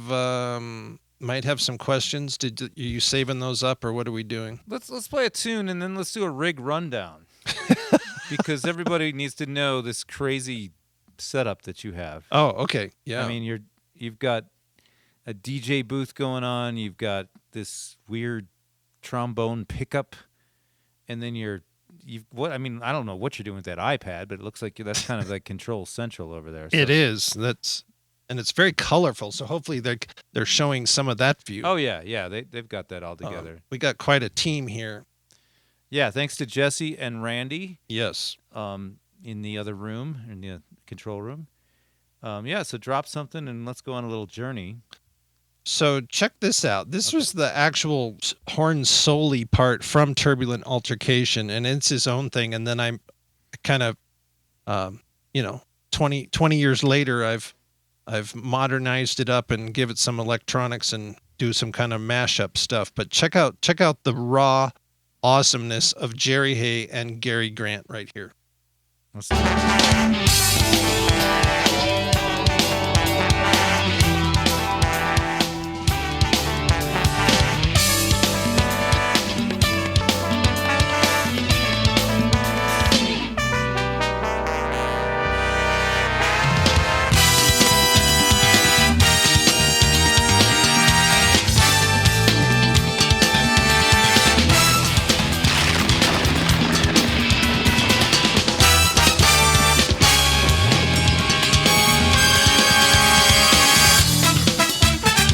might have some questions. Are you saving those up, or what are we doing? Let's play a tune and then let's do a rig rundown. Because everybody needs to know this crazy setup that you have. Oh, okay. Yeah. I mean, you've got a DJ booth going on, you've got this weird trombone pickup, and then I don't know what you're doing with that iPad, but it looks like that's kind of like Control Central over there. So. It is. And it's very colorful, so hopefully they're showing some of that view. Oh yeah, they've got that all together. We got quite a team here. Yeah, thanks to Jesse and Randy. Yes. In the other room, in the control room. So drop something and let's go on a little journey. So check this out. This was the actual horn soli part from Turbulent Altercation, and it's his own thing. And then I'm kind of, 20 years later, I've modernized it up and give it some electronics and do some kind of mashup stuff. But check out the raw awesomeness of Jerry Hay and Gary Grant right here. Let's do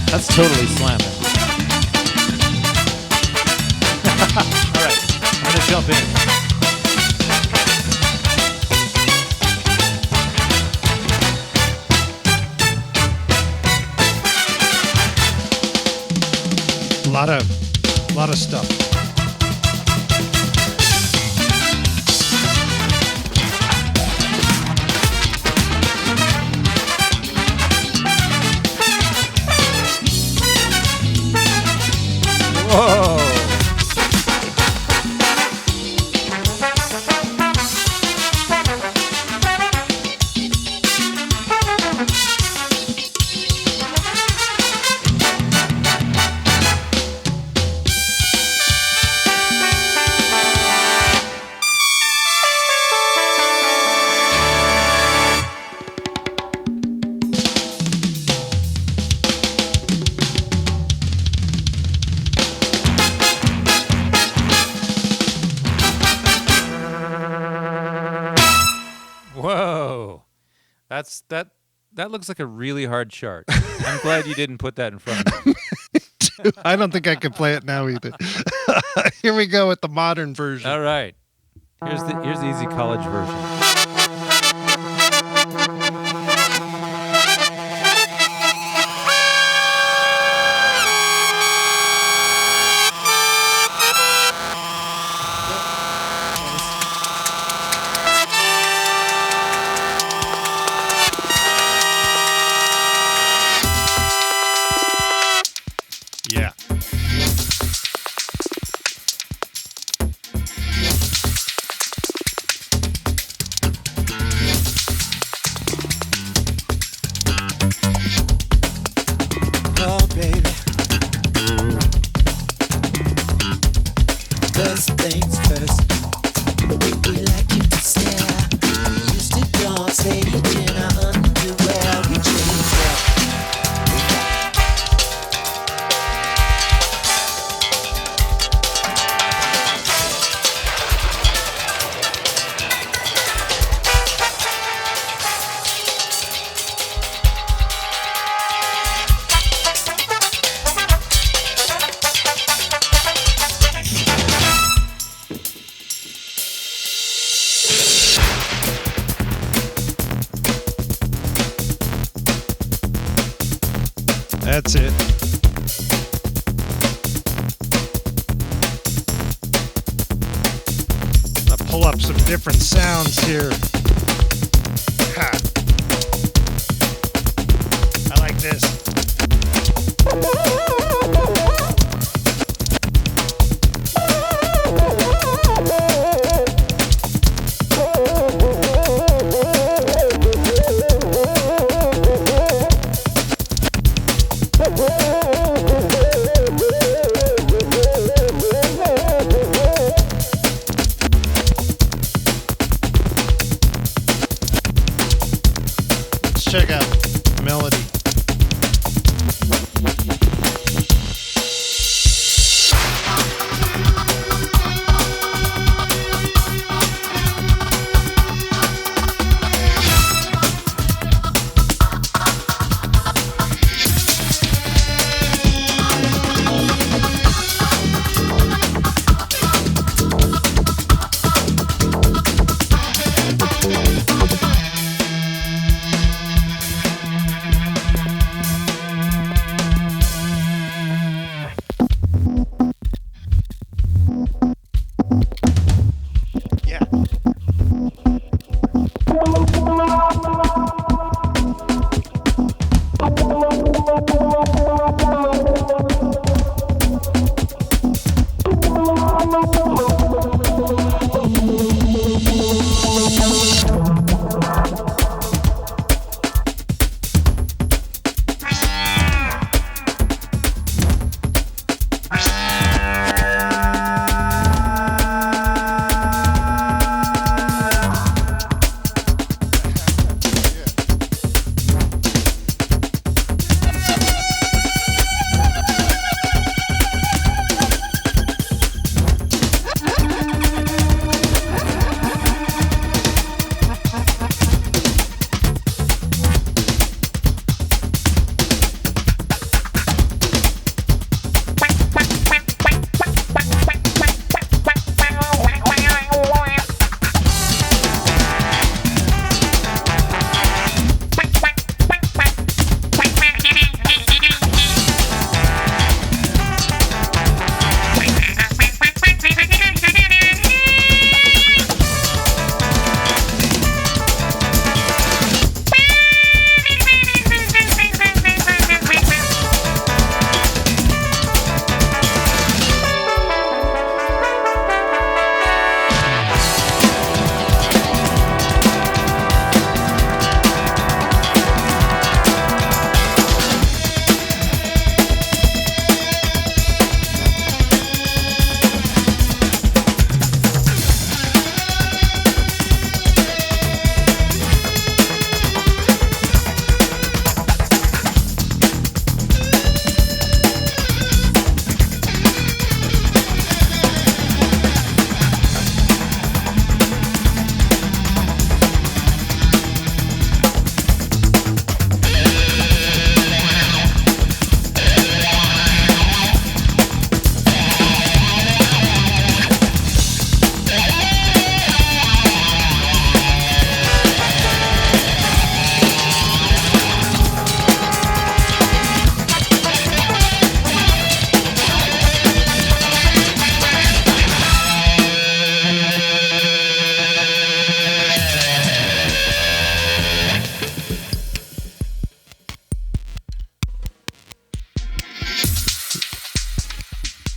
That's totally slamming. All right, I'm going to jump in. A lot of stuff. That looks like a really hard chart. I'm glad you didn't put that in front of me. I don't think I could play it now either. Here we go with the modern version. All right. Here's the easy college version. Yeah. Oh, baby. First things first. We like you to stare. We used to dance, age in our underwear. We changed up. That's it. I'm gonna pull up some different sounds here. Ha. I like this. Let's check out melody.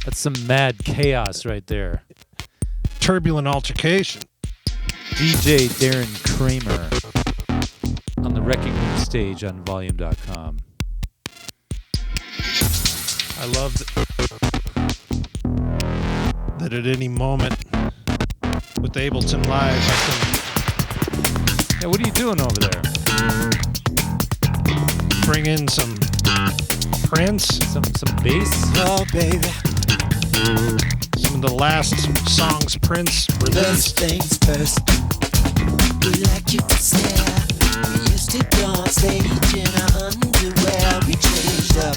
That's some mad chaos right there. Turbulent altercation. DJ Darren Kramer on the Wreckingroom stage on Volume.com. I love that at any moment with Ableton Live, I Yeah, what are you doing over there? can bring in some Prince, Some bass? Oh, baby. some of the last songs Prince First released. things first. We like you to stare. We used to go on stage in our underwear. We changed up.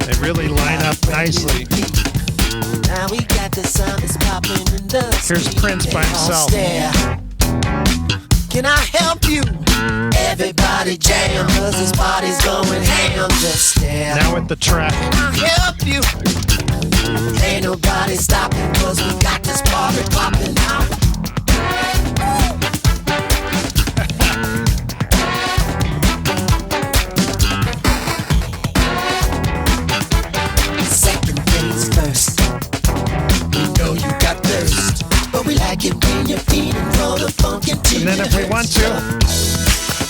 They really line up nicely. Now we got the sound that's popping in the Here's street. Prince by They all himself. stare. Can I help you? Everybody jam, 'cause this party's going ham. Just stare. Now with the track. Can I help you? Ain't nobody stopping, 'cause we got this party popping out. Second things first. We know you got thirst, but we like it when you're feeding for the funk until And then it if we hurts want to, ya.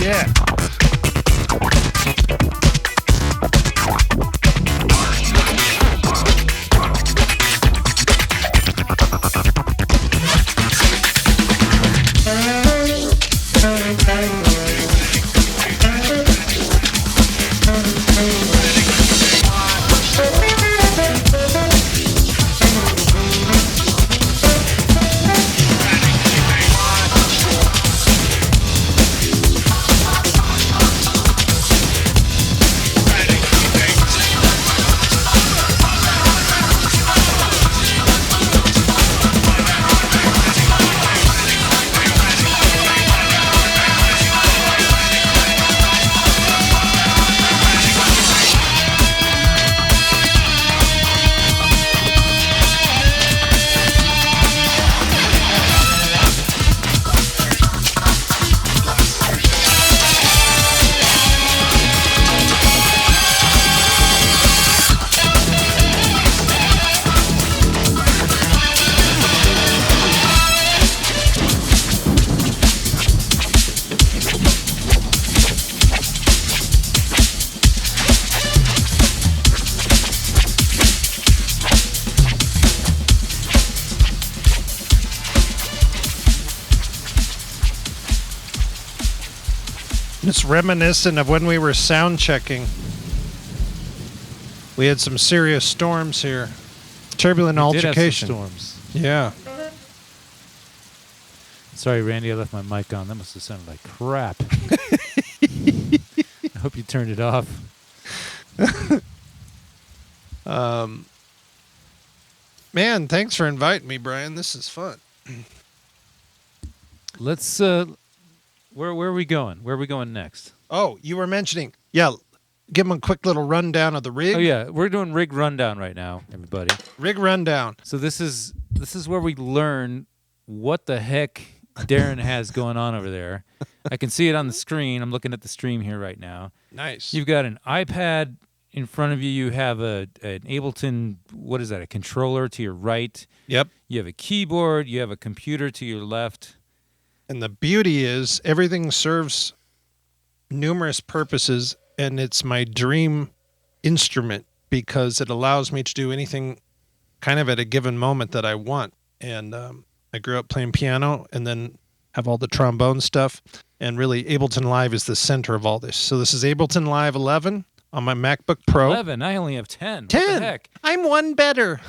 yeah. It's reminiscent of when we were sound checking. We had some serious storms here. Turbulent We did have some altercation. storms. Yeah. Sorry, Randy, I left my mic on. That must have sounded like crap. I hope you turned it off. Man, thanks for inviting me, Brian. This is fun. Let's where are we going? Where are we going next? Oh, you were mentioning. Yeah. Give them a quick little rundown of the rig. Oh yeah, we're doing rig rundown right now, everybody. Rig rundown. So this is where we learn what the heck Darren has going on over there. I can see it on the screen. I'm looking at the stream here right now. Nice. You've got an iPad in front of you. You have an Ableton, what is that, a controller to your right. Yep. You have a keyboard. You have a computer to your left. And the beauty is everything serves numerous purposes, and it's my dream instrument because it allows me to do anything kind of at a given moment that I want. And I grew up playing piano and then have all the trombone stuff. And really, Ableton Live is the center of all this. So this is Ableton Live 11 on my MacBook Pro. 11. I only have 10. 10. What the heck? I'm one better.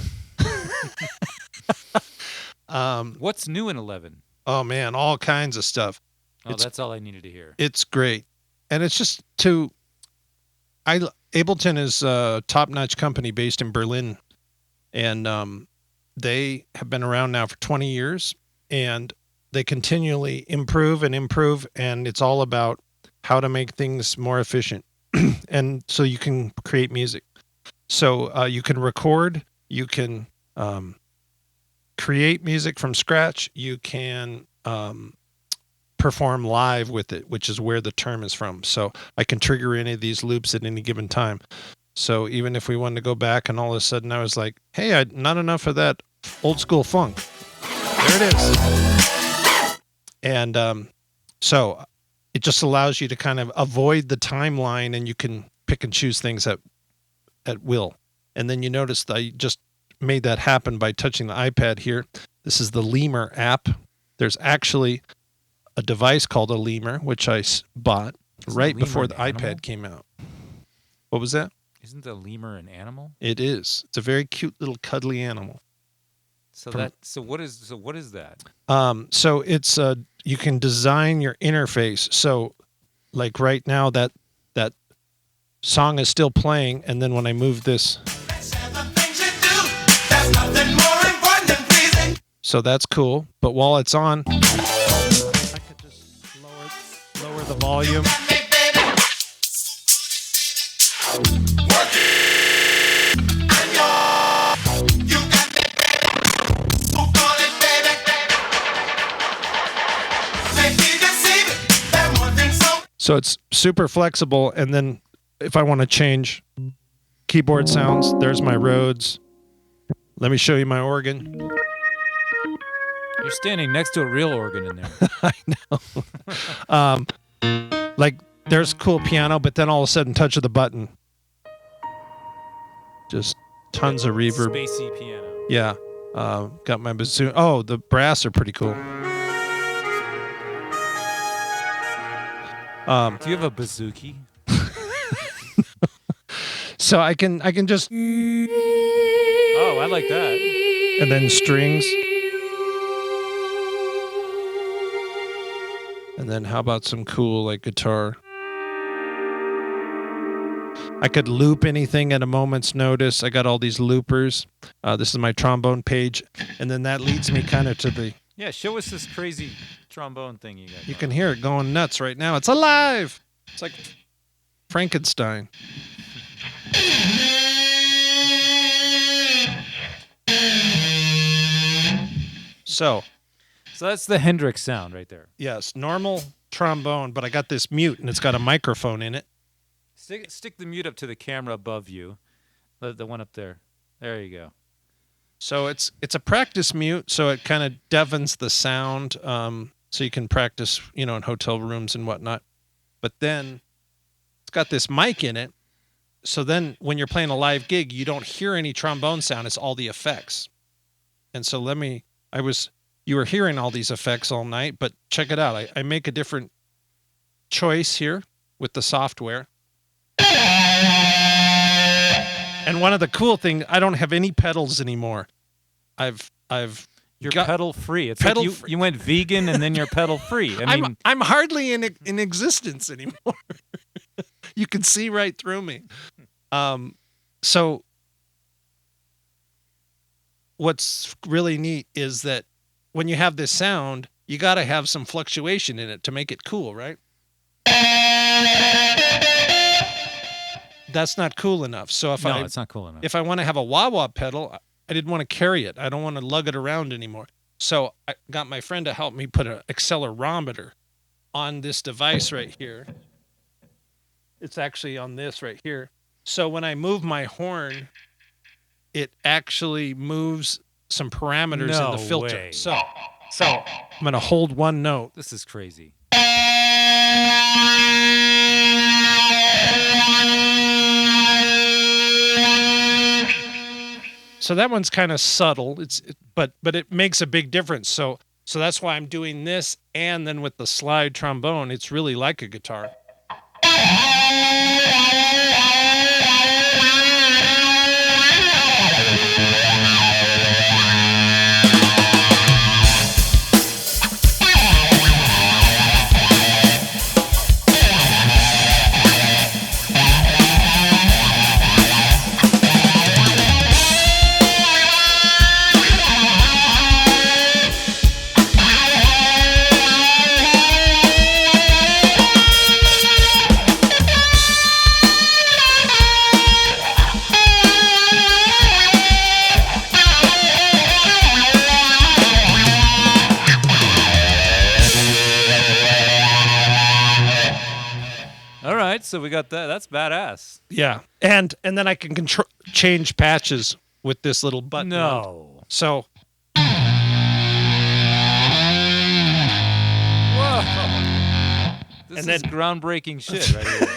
What's new in 11? Oh, man, all kinds of stuff. Oh, that's all I needed to hear. It's great. And it's just Ableton is a top-notch company based in Berlin. And they have been around now for 20 years. And they continually improve. And it's all about how to make things more efficient. And so you can create music. So you can record. You can create music from scratch. You can perform live with it, which is where the term is from. So I can trigger any of these loops at any given time. So even if we wanted to go back and all of a sudden I was like, hey, not enough of that old school funk. There it is. And so it just allows you to kind of avoid the timeline, and you can pick and choose things at will. And then you notice that I just made that happen by touching the iPad here. This is the Lemur app. There's actually a device called a Lemur, which I bought right before the iPad came out. What was that? Isn't the lemur an animal? It is. It's a very cute little cuddly animal. So what is that? So it's you can design your interface. So like right now that song is still playing, and then when I move this, so that's cool. But while it's on, I could just lower the volume. So it's super flexible, and then if I want to change keyboard sounds, there's my Rhodes. Let me show you my organ. You're standing next to a real organ in there. I know. Like there's cool piano, but then all of a sudden touch of the button. Just tons of reverb. Spacey piano. Yeah. Got my bassoon. Oh, the brass are pretty cool. Do you have a bazooki? So I can just Oh, I like that. and then strings. And then how about some cool like guitar? I could loop anything at a moment's notice. I got all these loopers. This is my trombone page, and then that leads me kind of to the. Yeah, show us this crazy trombone thing you got. You can hear it going nuts right now. It's alive. It's like Frankenstein. So that's the Hendrix sound right there. yes, normal trombone, but I got this mute, and it's got a microphone in it. Stick the mute up to the camera above you. The one up there. There you go. So it's a practice mute, so it kind of deafens the sound, so you can practice, in hotel rooms and whatnot. But then it's got this mic in it, so then when you're playing a live gig, you don't hear any trombone sound. It's all the effects. And so you were hearing all these effects all night, but check it out. I make a different choice here with the software. And one of the cool things, I don't have any pedals anymore. You're pedal free. It's pedal like you went vegan and then you're pedal free. I mean, I'm hardly in existence anymore. You can see right through me. So what's really neat is that when you have this sound, you got to have some fluctuation in it to make it cool, right? That's not cool enough. So it's not cool enough. If I want to have a wah-wah pedal, I didn't want to carry it. I don't want to lug it around anymore. So I got my friend to help me put an accelerometer on this device right here. It's actually on this right here. So when I move my horn, it actually moves some parameters in the No filter. way. So I'm going to hold one note. This is crazy. So that one's kind of subtle. But it makes a big difference. So that's why I'm doing this, and then with the slide trombone, it's really like a guitar. All right, so we got that. That's badass. Yeah, and then I can change patches with this little button. No. So Whoa. This And is then- groundbreaking shit right here.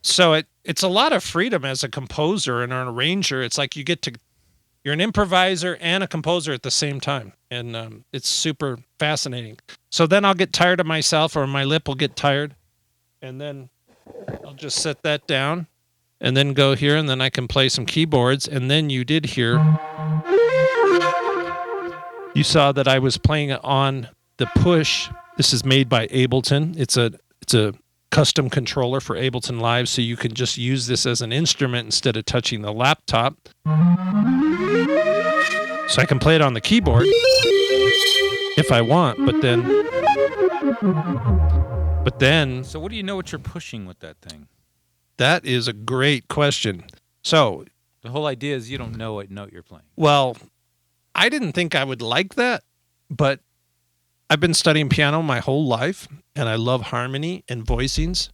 So it's a lot of freedom as a composer and an arranger. It's like you're an improviser and a composer at the same time. And it's super fascinating. So then I'll get tired of myself, or my lip will get tired. And then I'll just set that down and then go here, and then I can play some keyboards. And then you did hear, you saw that I was playing on the push. This is made by Ableton. It's a custom controller for Ableton Live, so you can just use this as an instrument instead of touching the laptop. So I can play it on the keyboard if I want, but then So what do you know what you're pushing with that thing? that is a great question. So, The whole idea is you don't know what note you're playing. well, I didn't think I would like that, but I've been studying piano my whole life, and I love harmony and voicings.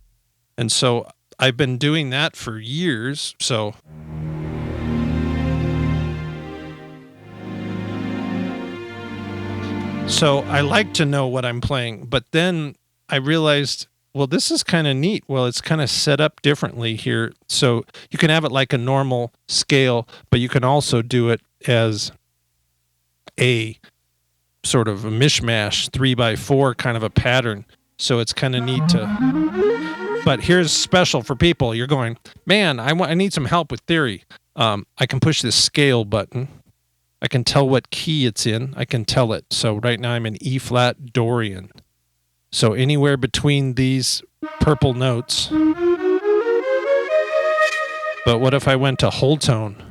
And so I've been doing that for years. So I like to know what I'm playing, but then I realized, well, this is kind of neat. Well, it's kind of set up differently here. So you can have it like a normal scale, but you can also do it as a sort of a mishmash 3x4 kind of a pattern. So it's kind of neat to, but here's special for people. You're going, man, I need some help with theory. I can push this scale button. I can tell what key it's in. I can tell it. So right now I'm in E flat Dorian. So anywhere between these purple notes. But what if I went to whole tone?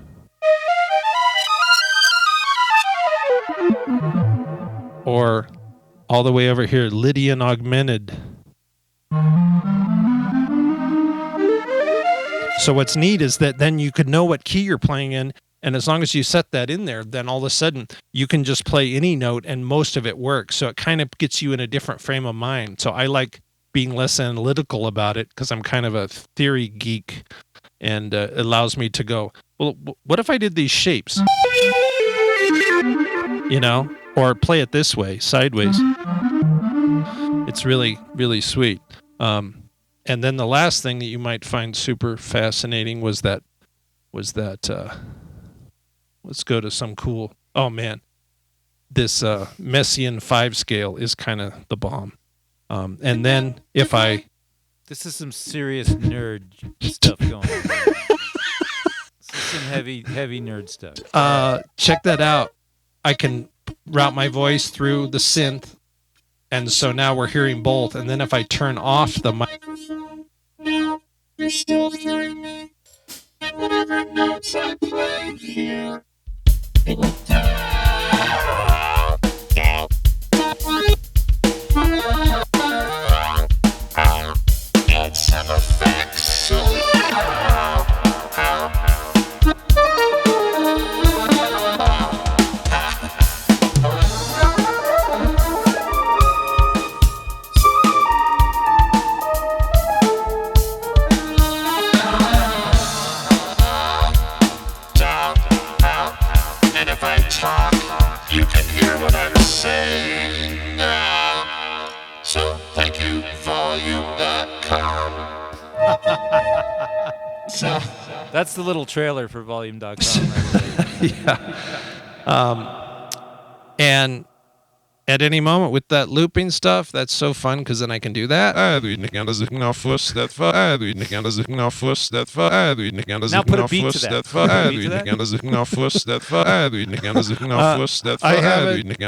Or all the way over here, Lydian augmented. So what's neat is that then you could know what key you're playing in, and as long as you set that in there, then all of a sudden you can just play any note and most of it works. So it kind of gets you in a different frame of mind. So I like being less analytical about it because I'm kind of a theory geek, and it allows me to go, well, what if I did these shapes? You know? Or play it this way, sideways. It's really, really sweet. And then the last thing that you might find super fascinating was that let's go to some cool, oh man, this Messiaen 5 scale is kind of the bomb. And then if I... This is some serious nerd stuff going on. This is some heavy nerd stuff. check that out. I can route my voice through the synth, and so now we're hearing both. And then if I turn off the mic, You're still hearing me. Whatever notes I play here. It's an effect. talk, you can hear what I'm saying now. So thank you, Volume.com. So, That's the little trailer for Volume.com. Right? And at any moment with that looping stuff, that's so fun because then I can do that. Now put a beat to that. Put a beat to that? I haven't.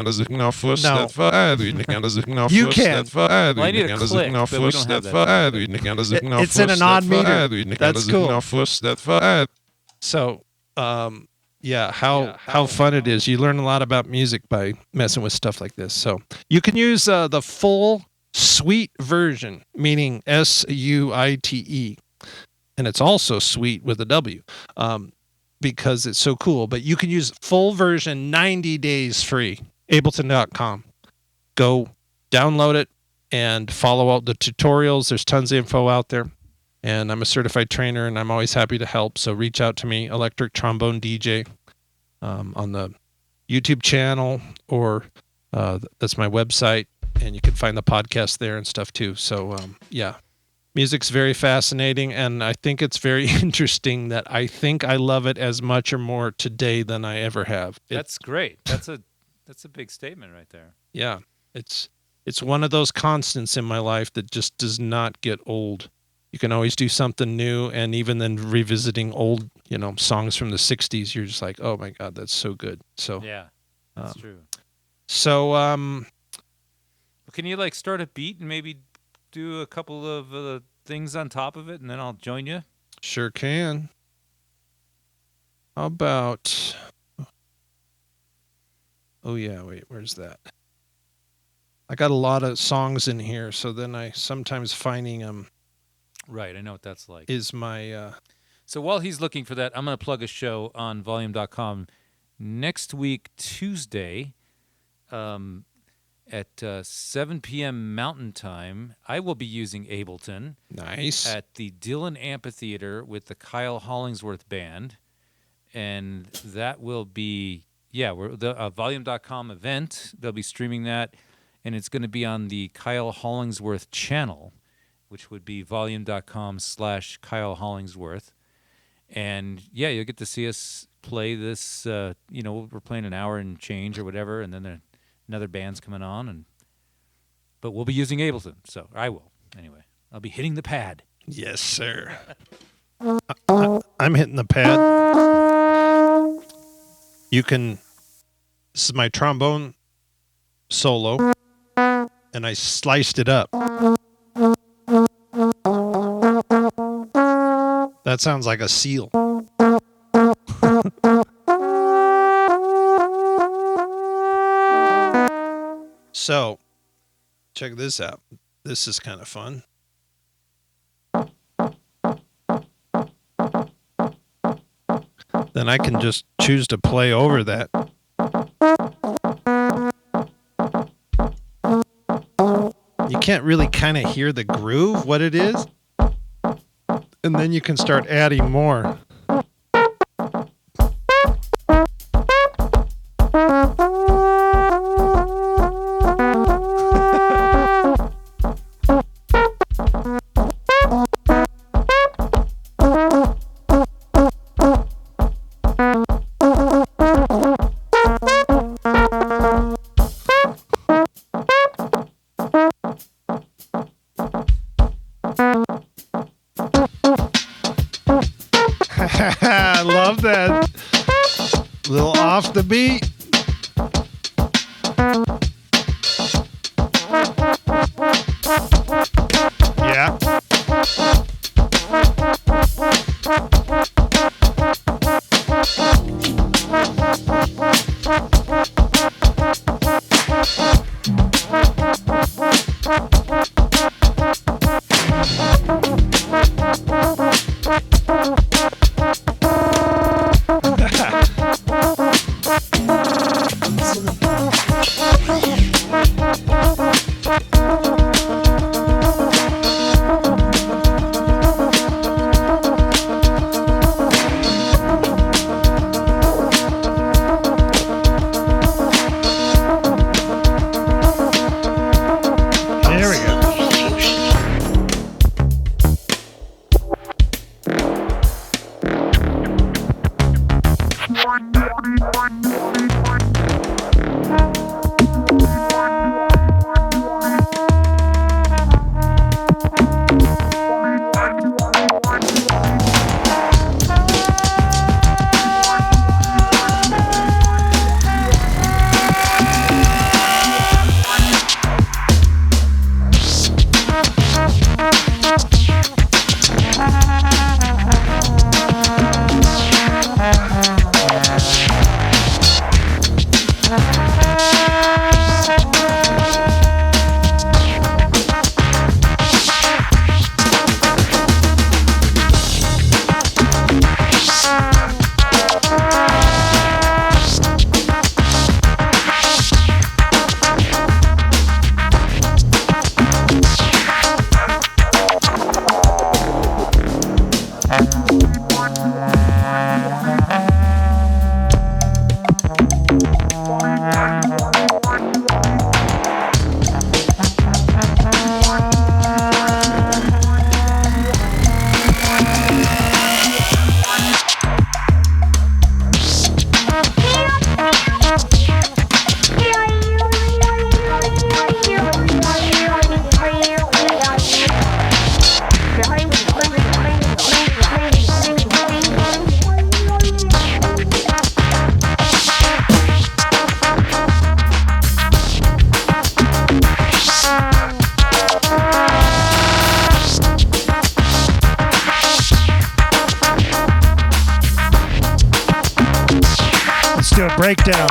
No. You can. Well, I need a click, but we don't have that. It's in an odd meter. That's cool. So, yeah, how fun it is. You learn a lot about music by messing with stuff like this. So you can use the full suite version, meaning SUITE. And it's also sweet with a W because it's so cool. But you can use full version 90 days free, Ableton.com. Go download it and follow all the tutorials. There's tons of info out there. And I'm a certified trainer, and I'm always happy to help. So reach out to me, Electric Trombone DJ, on the YouTube channel, or that's my website, and you can find the podcast there and stuff too. So yeah, music's very fascinating, and I think it's very interesting that I think I love it as much or more today than I ever have. That's great. That's a big statement right there. Yeah, it's one of those constants in my life that just does not get old. You can always do something new, and even then revisiting old, songs from the 60s, you're just like, oh my God, that's so good. So Yeah, that's true. So Can you start a beat and maybe do a couple of things on top of it, and then I'll join you? sure can. How about? Oh yeah, wait, where's that? I got a lot of songs in here, so then I sometimes finding them Right, I know what that's like. is my. So while he's looking for that, I'm going to plug a show on Volume.com next week, Tuesday, at 7 p.m. Mountain Time. I will be using Ableton Nice. at the Dillon Amphitheater with the Kyle Hollingsworth Band. And that will be, we're the Volume.com event. They'll be streaming that, and it's going to be on the Kyle Hollingsworth channel, which would be volume.com/Kyle Hollingsworth. And you'll get to see us play this. We're playing an hour and change or whatever, and then another band's coming on, but we'll be using Ableton, so I will anyway. I'll be hitting the pad. Yes, sir. I'm hitting the pad. This is my trombone solo, and I sliced it up. That sounds like a seal. So, check this out. This is kind of fun. Then I can just choose to play over that. You can't really kind of hear the groove, what it is. And then you can start adding more. I love that. Little off the beat. Yeah. breakdown.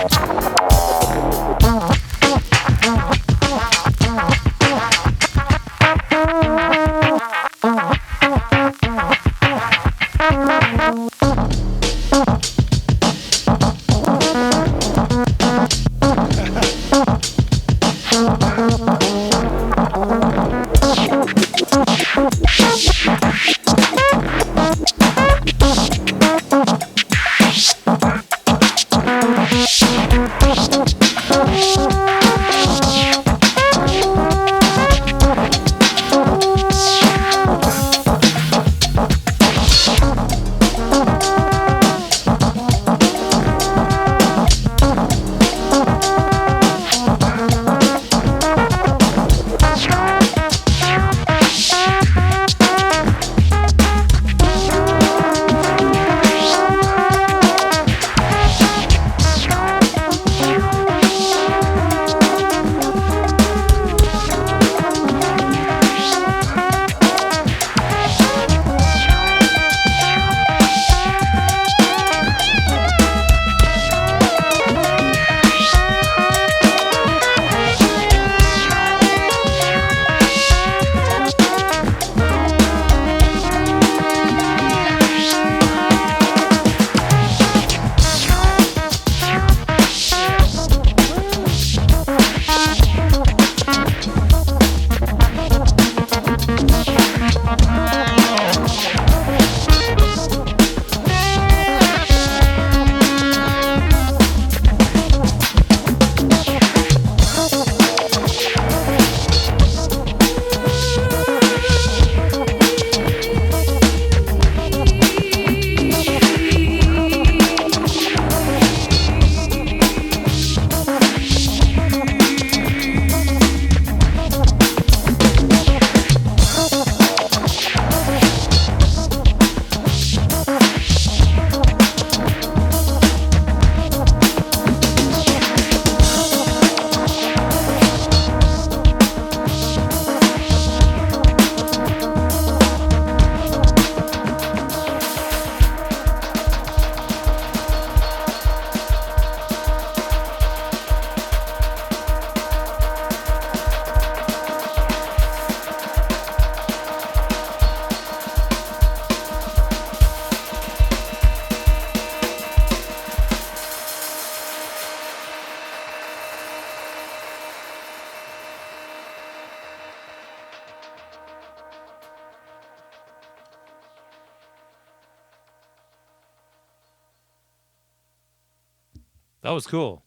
That was cool.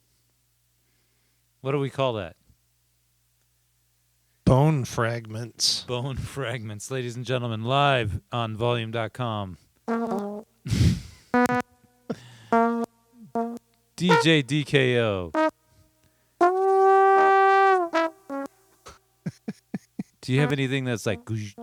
What do we call that? Bone fragments. Bone fragments, ladies and gentlemen, live on volume.com. DJ DKO. Do you have anything that's like we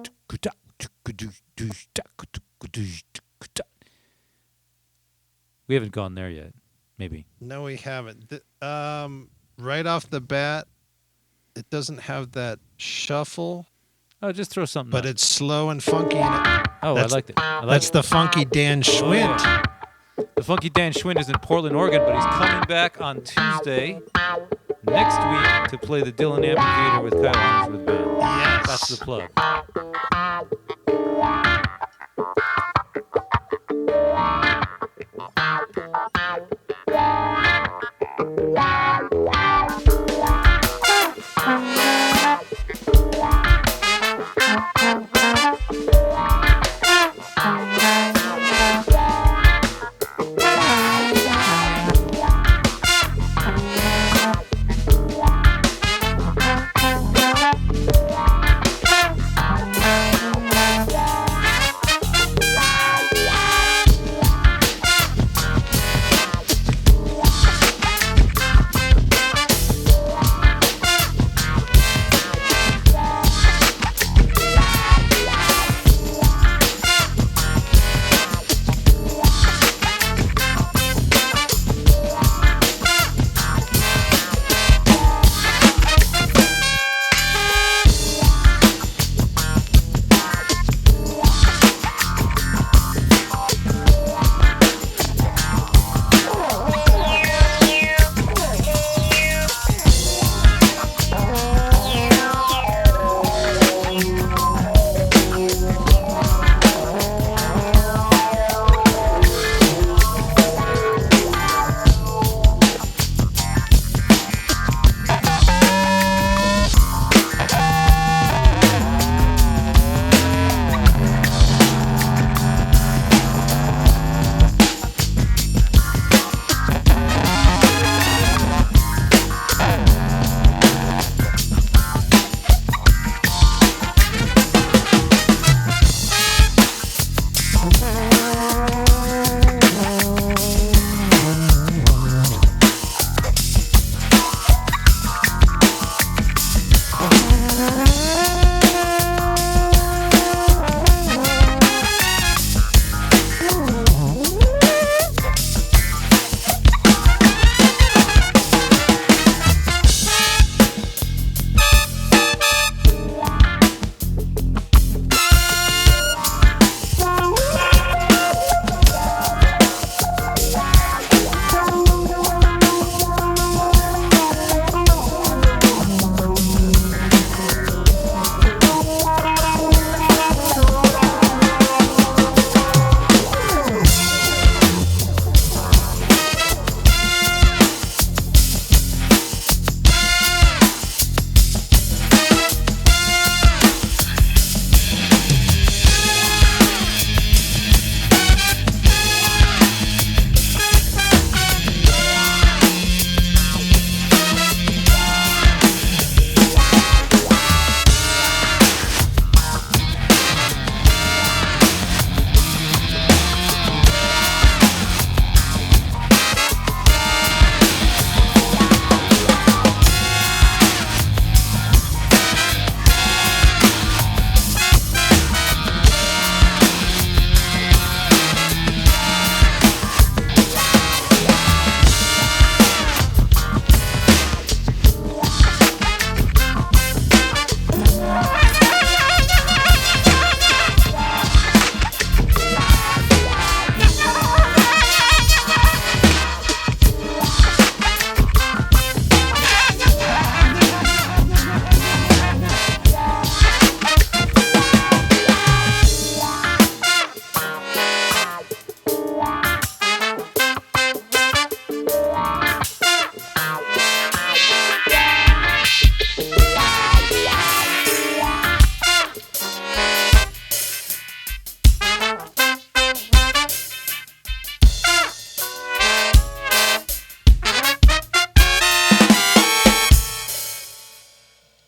haven't gone there yet. Maybe. No, we haven't. Right off the bat, it doesn't have that shuffle, Oh, just throw something but up. it's slow and funky. And Oh, that's- I liked it. I liked that's it. the funky Dan Schwint. yeah. The Funky Dan Schwinn is in Portland, Oregon, but he's coming back on Tuesday next week to play the Dylan Amphitheater with Kyle Hemsworth Band. Yes. That's the plug.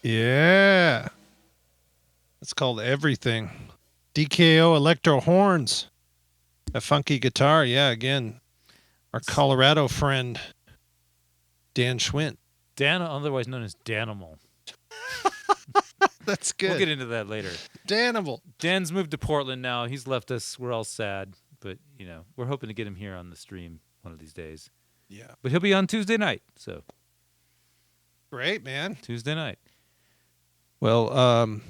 Yeah. It's called Everything. DKO Electro Horns. A funky guitar. Yeah, again, our Colorado friend, Dan Schwint. Dan, otherwise known as Danimal. That's good. We'll get into that later. Danimal. Dan's moved to Portland now. He's left us. We're all sad, but we're hoping to get him here on the stream one of these days. Yeah. But he'll be on Tuesday night. So Great, man. Tuesday night. Well,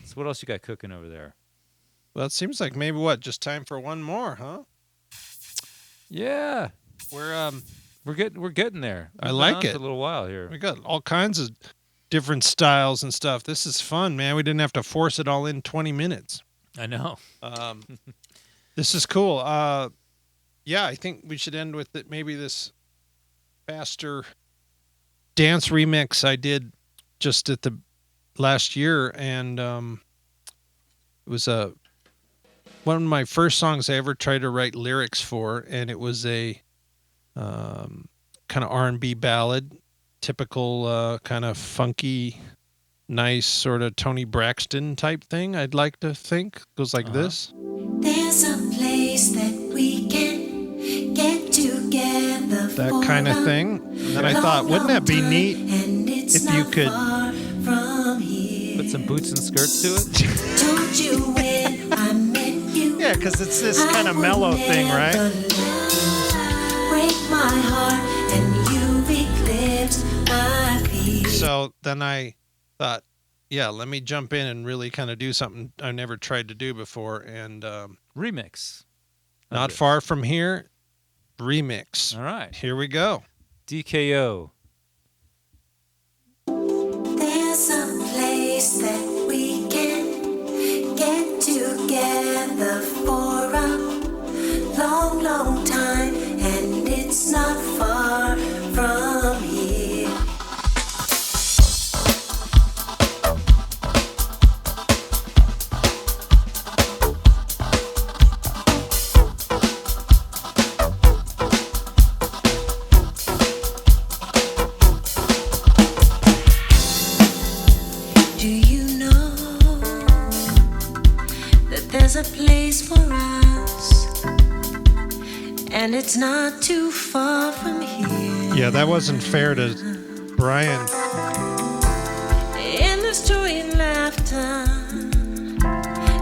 So what else you got cooking over there? well, it seems like maybe just time for one more, huh? Yeah, We're we're getting there. I We've been like on it. for a little while here. we got all kinds of different styles and stuff. This is fun, man. We didn't have to force it all in 20 minutes. I know. This is cool. Yeah, I think we should end with maybe this faster dance remix I did just at the last year, and it was one of my first songs I ever tried to write lyrics for, and it was a kind of R&B ballad, typical kind of funky, nice sort of Tony Braxton type thing. I'd like to think goes like this. There's a place that we can get together. That kind of thing. And then I thought, wouldn't that be neat if you could Put some boots and skirts to it. Told you when I met you. Yeah, because it's this kind of mellow thing, right? Break my heart and you've eclipsed my fears. So then I thought, yeah, let me jump in and really kind of do something I never tried to do before. And Remix. Not Far From Here, remix. All right. Here we go. DKO. There's a place that we can get together for a long, long time, and it's not far from here. Do you know that there's a place for us, and it's not too far from here? Yeah, that wasn't fair to Brian. In the joy and laughter,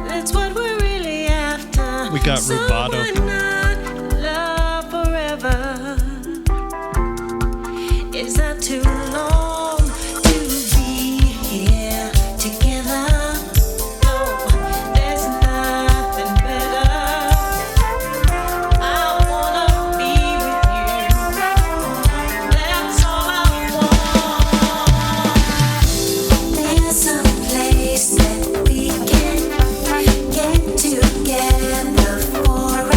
that's what we're really after. We got rubato. Someone not love forever. Is that too long to be here together? No, there's nothing better. I wanna be with you. That's all I want. There's a place that we can get together for a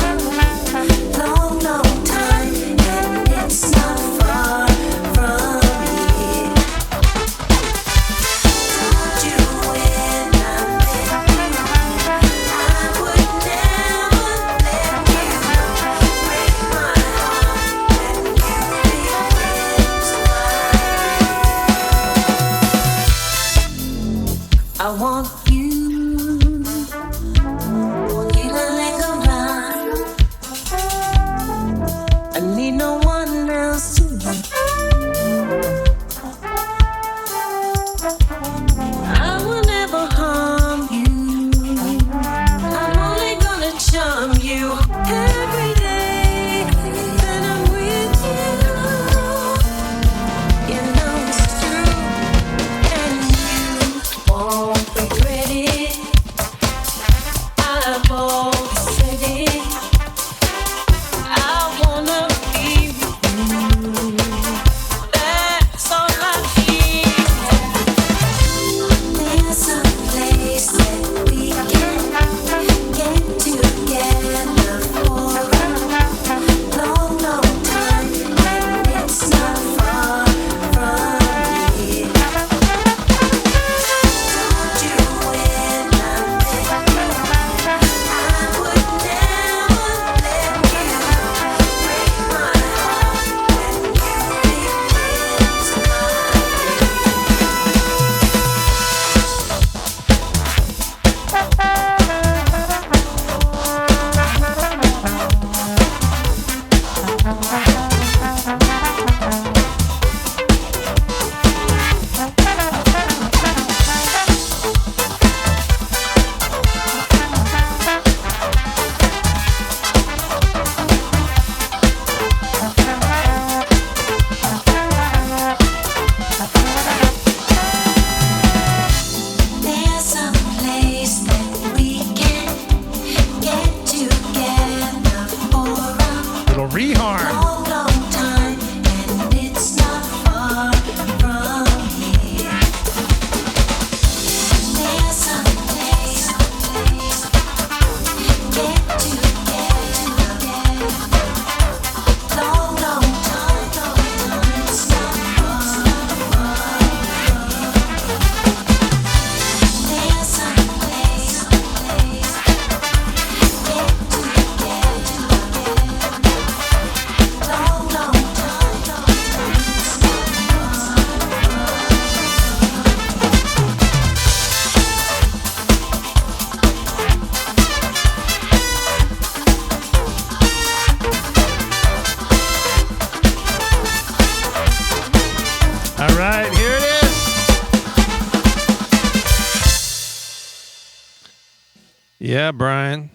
Yeah, Brian.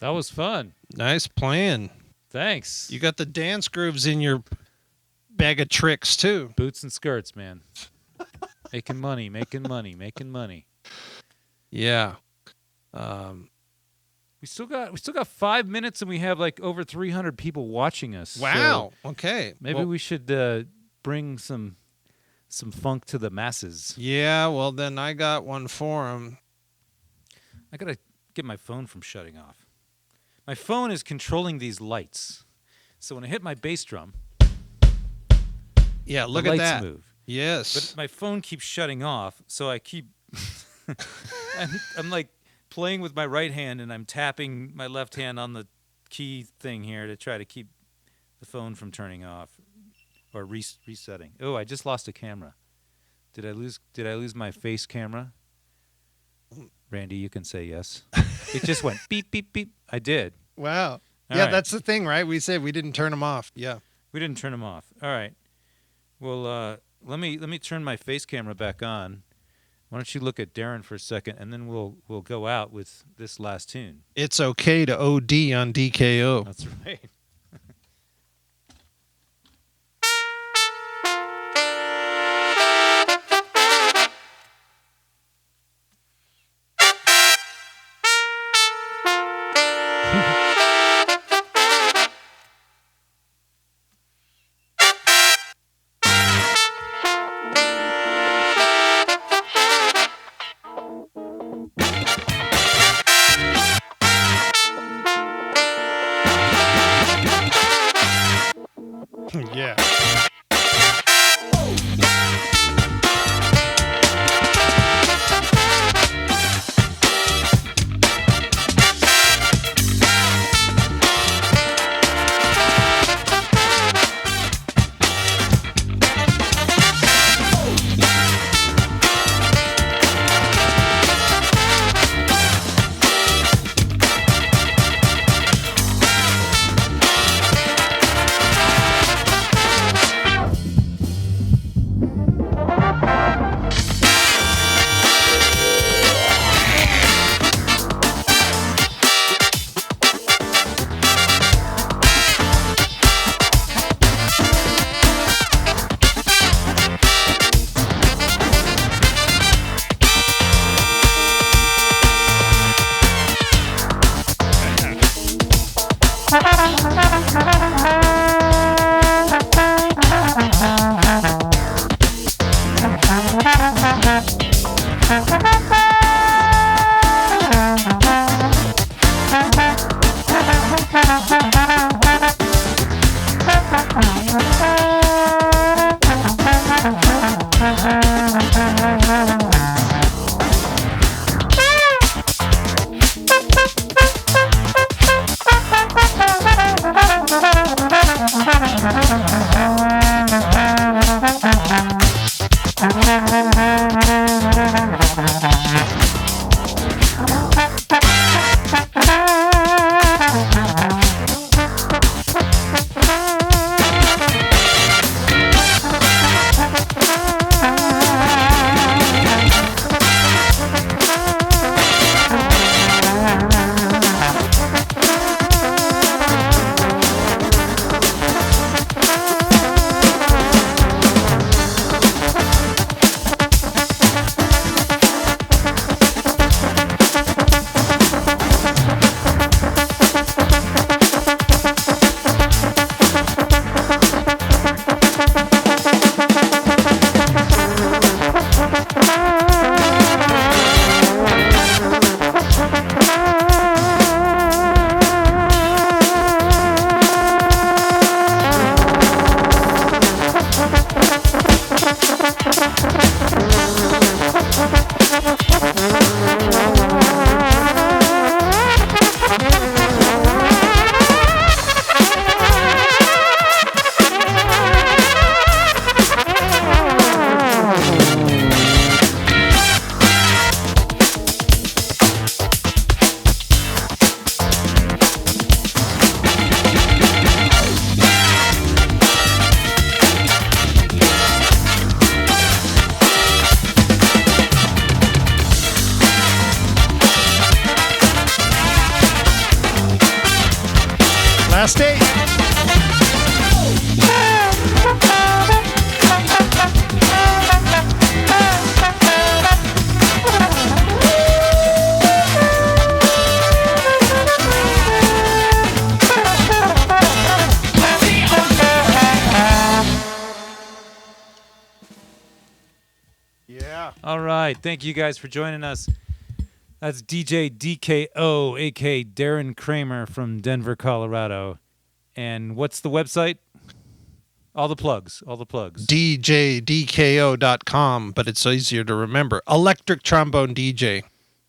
That was fun. Nice playing. Thanks. You got the dance grooves in your bag of tricks too. Boots and skirts, man. Making money, making money, making money. Yeah. We still got 5 minutes, and we have like over 300 people watching us. Wow. So Okay. maybe Well, we should bring some funk to the masses. yeah. Well, then I got one for him. I gotta get my phone from shutting off. My phone is controlling these lights, so when I hit my bass drum, Yeah. Look the at lights that. move. Yes. But my phone keeps shutting off, so I keep. I'm like playing with my right hand, and I'm tapping my left hand on the key thing here to try to keep the phone from turning off or resetting. Oh, I just lost a camera. Did I lose my face camera? Randy, you can say yes. It just went beep beep beep. I did. Wow. All Yeah, right. that's the thing, right? We said we didn't turn them off. Yeah. We didn't turn them off. All right. Well, let me turn my face camera back on. Why don't you look at Darren for a second, and then we'll go out with this last tune. It's okay to OD on DKO. That's right. Yeah. Yeah. All right. Thank you guys for joining us. That's DJ DKO, a.k.a. Darren Kramer from Denver, Colorado. And what's the website? All the plugs. DJDKO.com, but it's easier to remember. Electric Trombone DJ.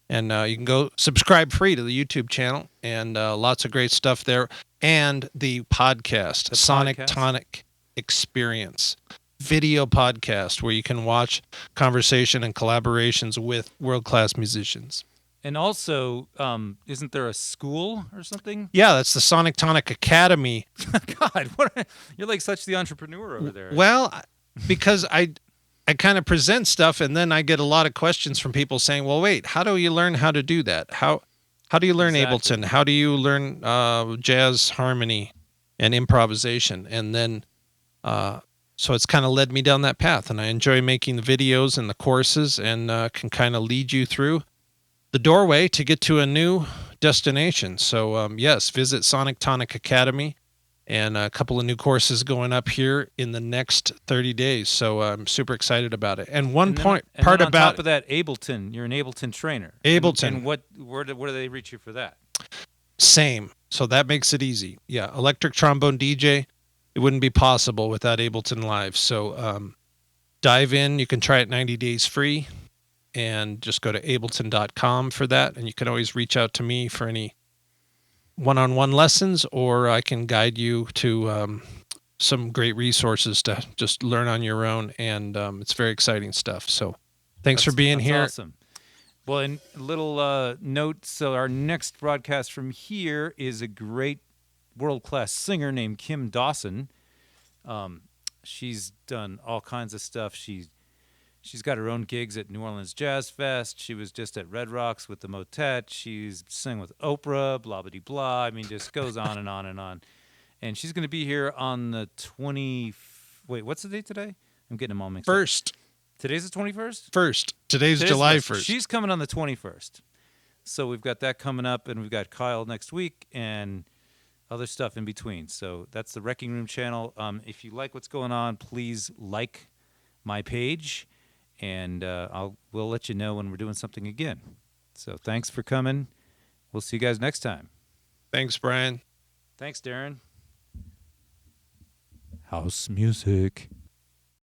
And you can go subscribe free to the YouTube channel, and lots of great stuff there. And the podcast, Sonic podcast? Tonic Experience, video podcast where you can watch conversation and collaborations with world-class musicians. And also, isn't there a school or something? Yeah, that's the Sonic Tonic Academy. God, you're like such the entrepreneur over there. Well, because I kind of present stuff, and then I get a lot of questions from people saying, "Well, wait, how do you learn how to do that? How do you learn Exactly. Ableton? How do you learn jazz harmony and improvisation?" And then, so it's kind of led me down that path, and I enjoy making the videos and the courses, and can kind of lead you through the doorway to get to a new destination. So yes, visit Sonic Tonic Academy, and a couple of new courses going up here in the next 30 days. So I'm super excited about it. And And then on about top of that, Ableton. You're an Ableton trainer. Ableton. And where do they reach you for that? same. So that makes it easy. Yeah, electric trombone DJ. It wouldn't be possible without Ableton Live. So dive in. You can try it 90 days free, and just go to ableton.com for that. And you can always reach out to me for any one-on-one lessons, or I can guide you to some great resources to just learn on your own. And it's very exciting stuff. So thanks for being That's here. Awesome. Well, and a little note. So our next broadcast from here is a great world-class singer named Kim Dawson. She's done all kinds of stuff. She's got her own gigs at New Orleans Jazz Fest. She was just at Red Rocks with the Motet. She's sang with Oprah, blah, blah, blah. I mean, just goes on and on and on. And she's going to be here on the 20... Wait, what's the date today? I'm getting them all mixed up. Today's the 21st? Today's July 1st. She's coming on the 21st. So we've got that coming up, and we've got Kyle next week and other stuff in between. So that's the Wreckingroom channel. If you like what's going on, please like my page, and we'll let you know when we're doing something again. So thanks for coming. We'll see you guys next time. Thanks, Brian. Thanks, Darren. House music.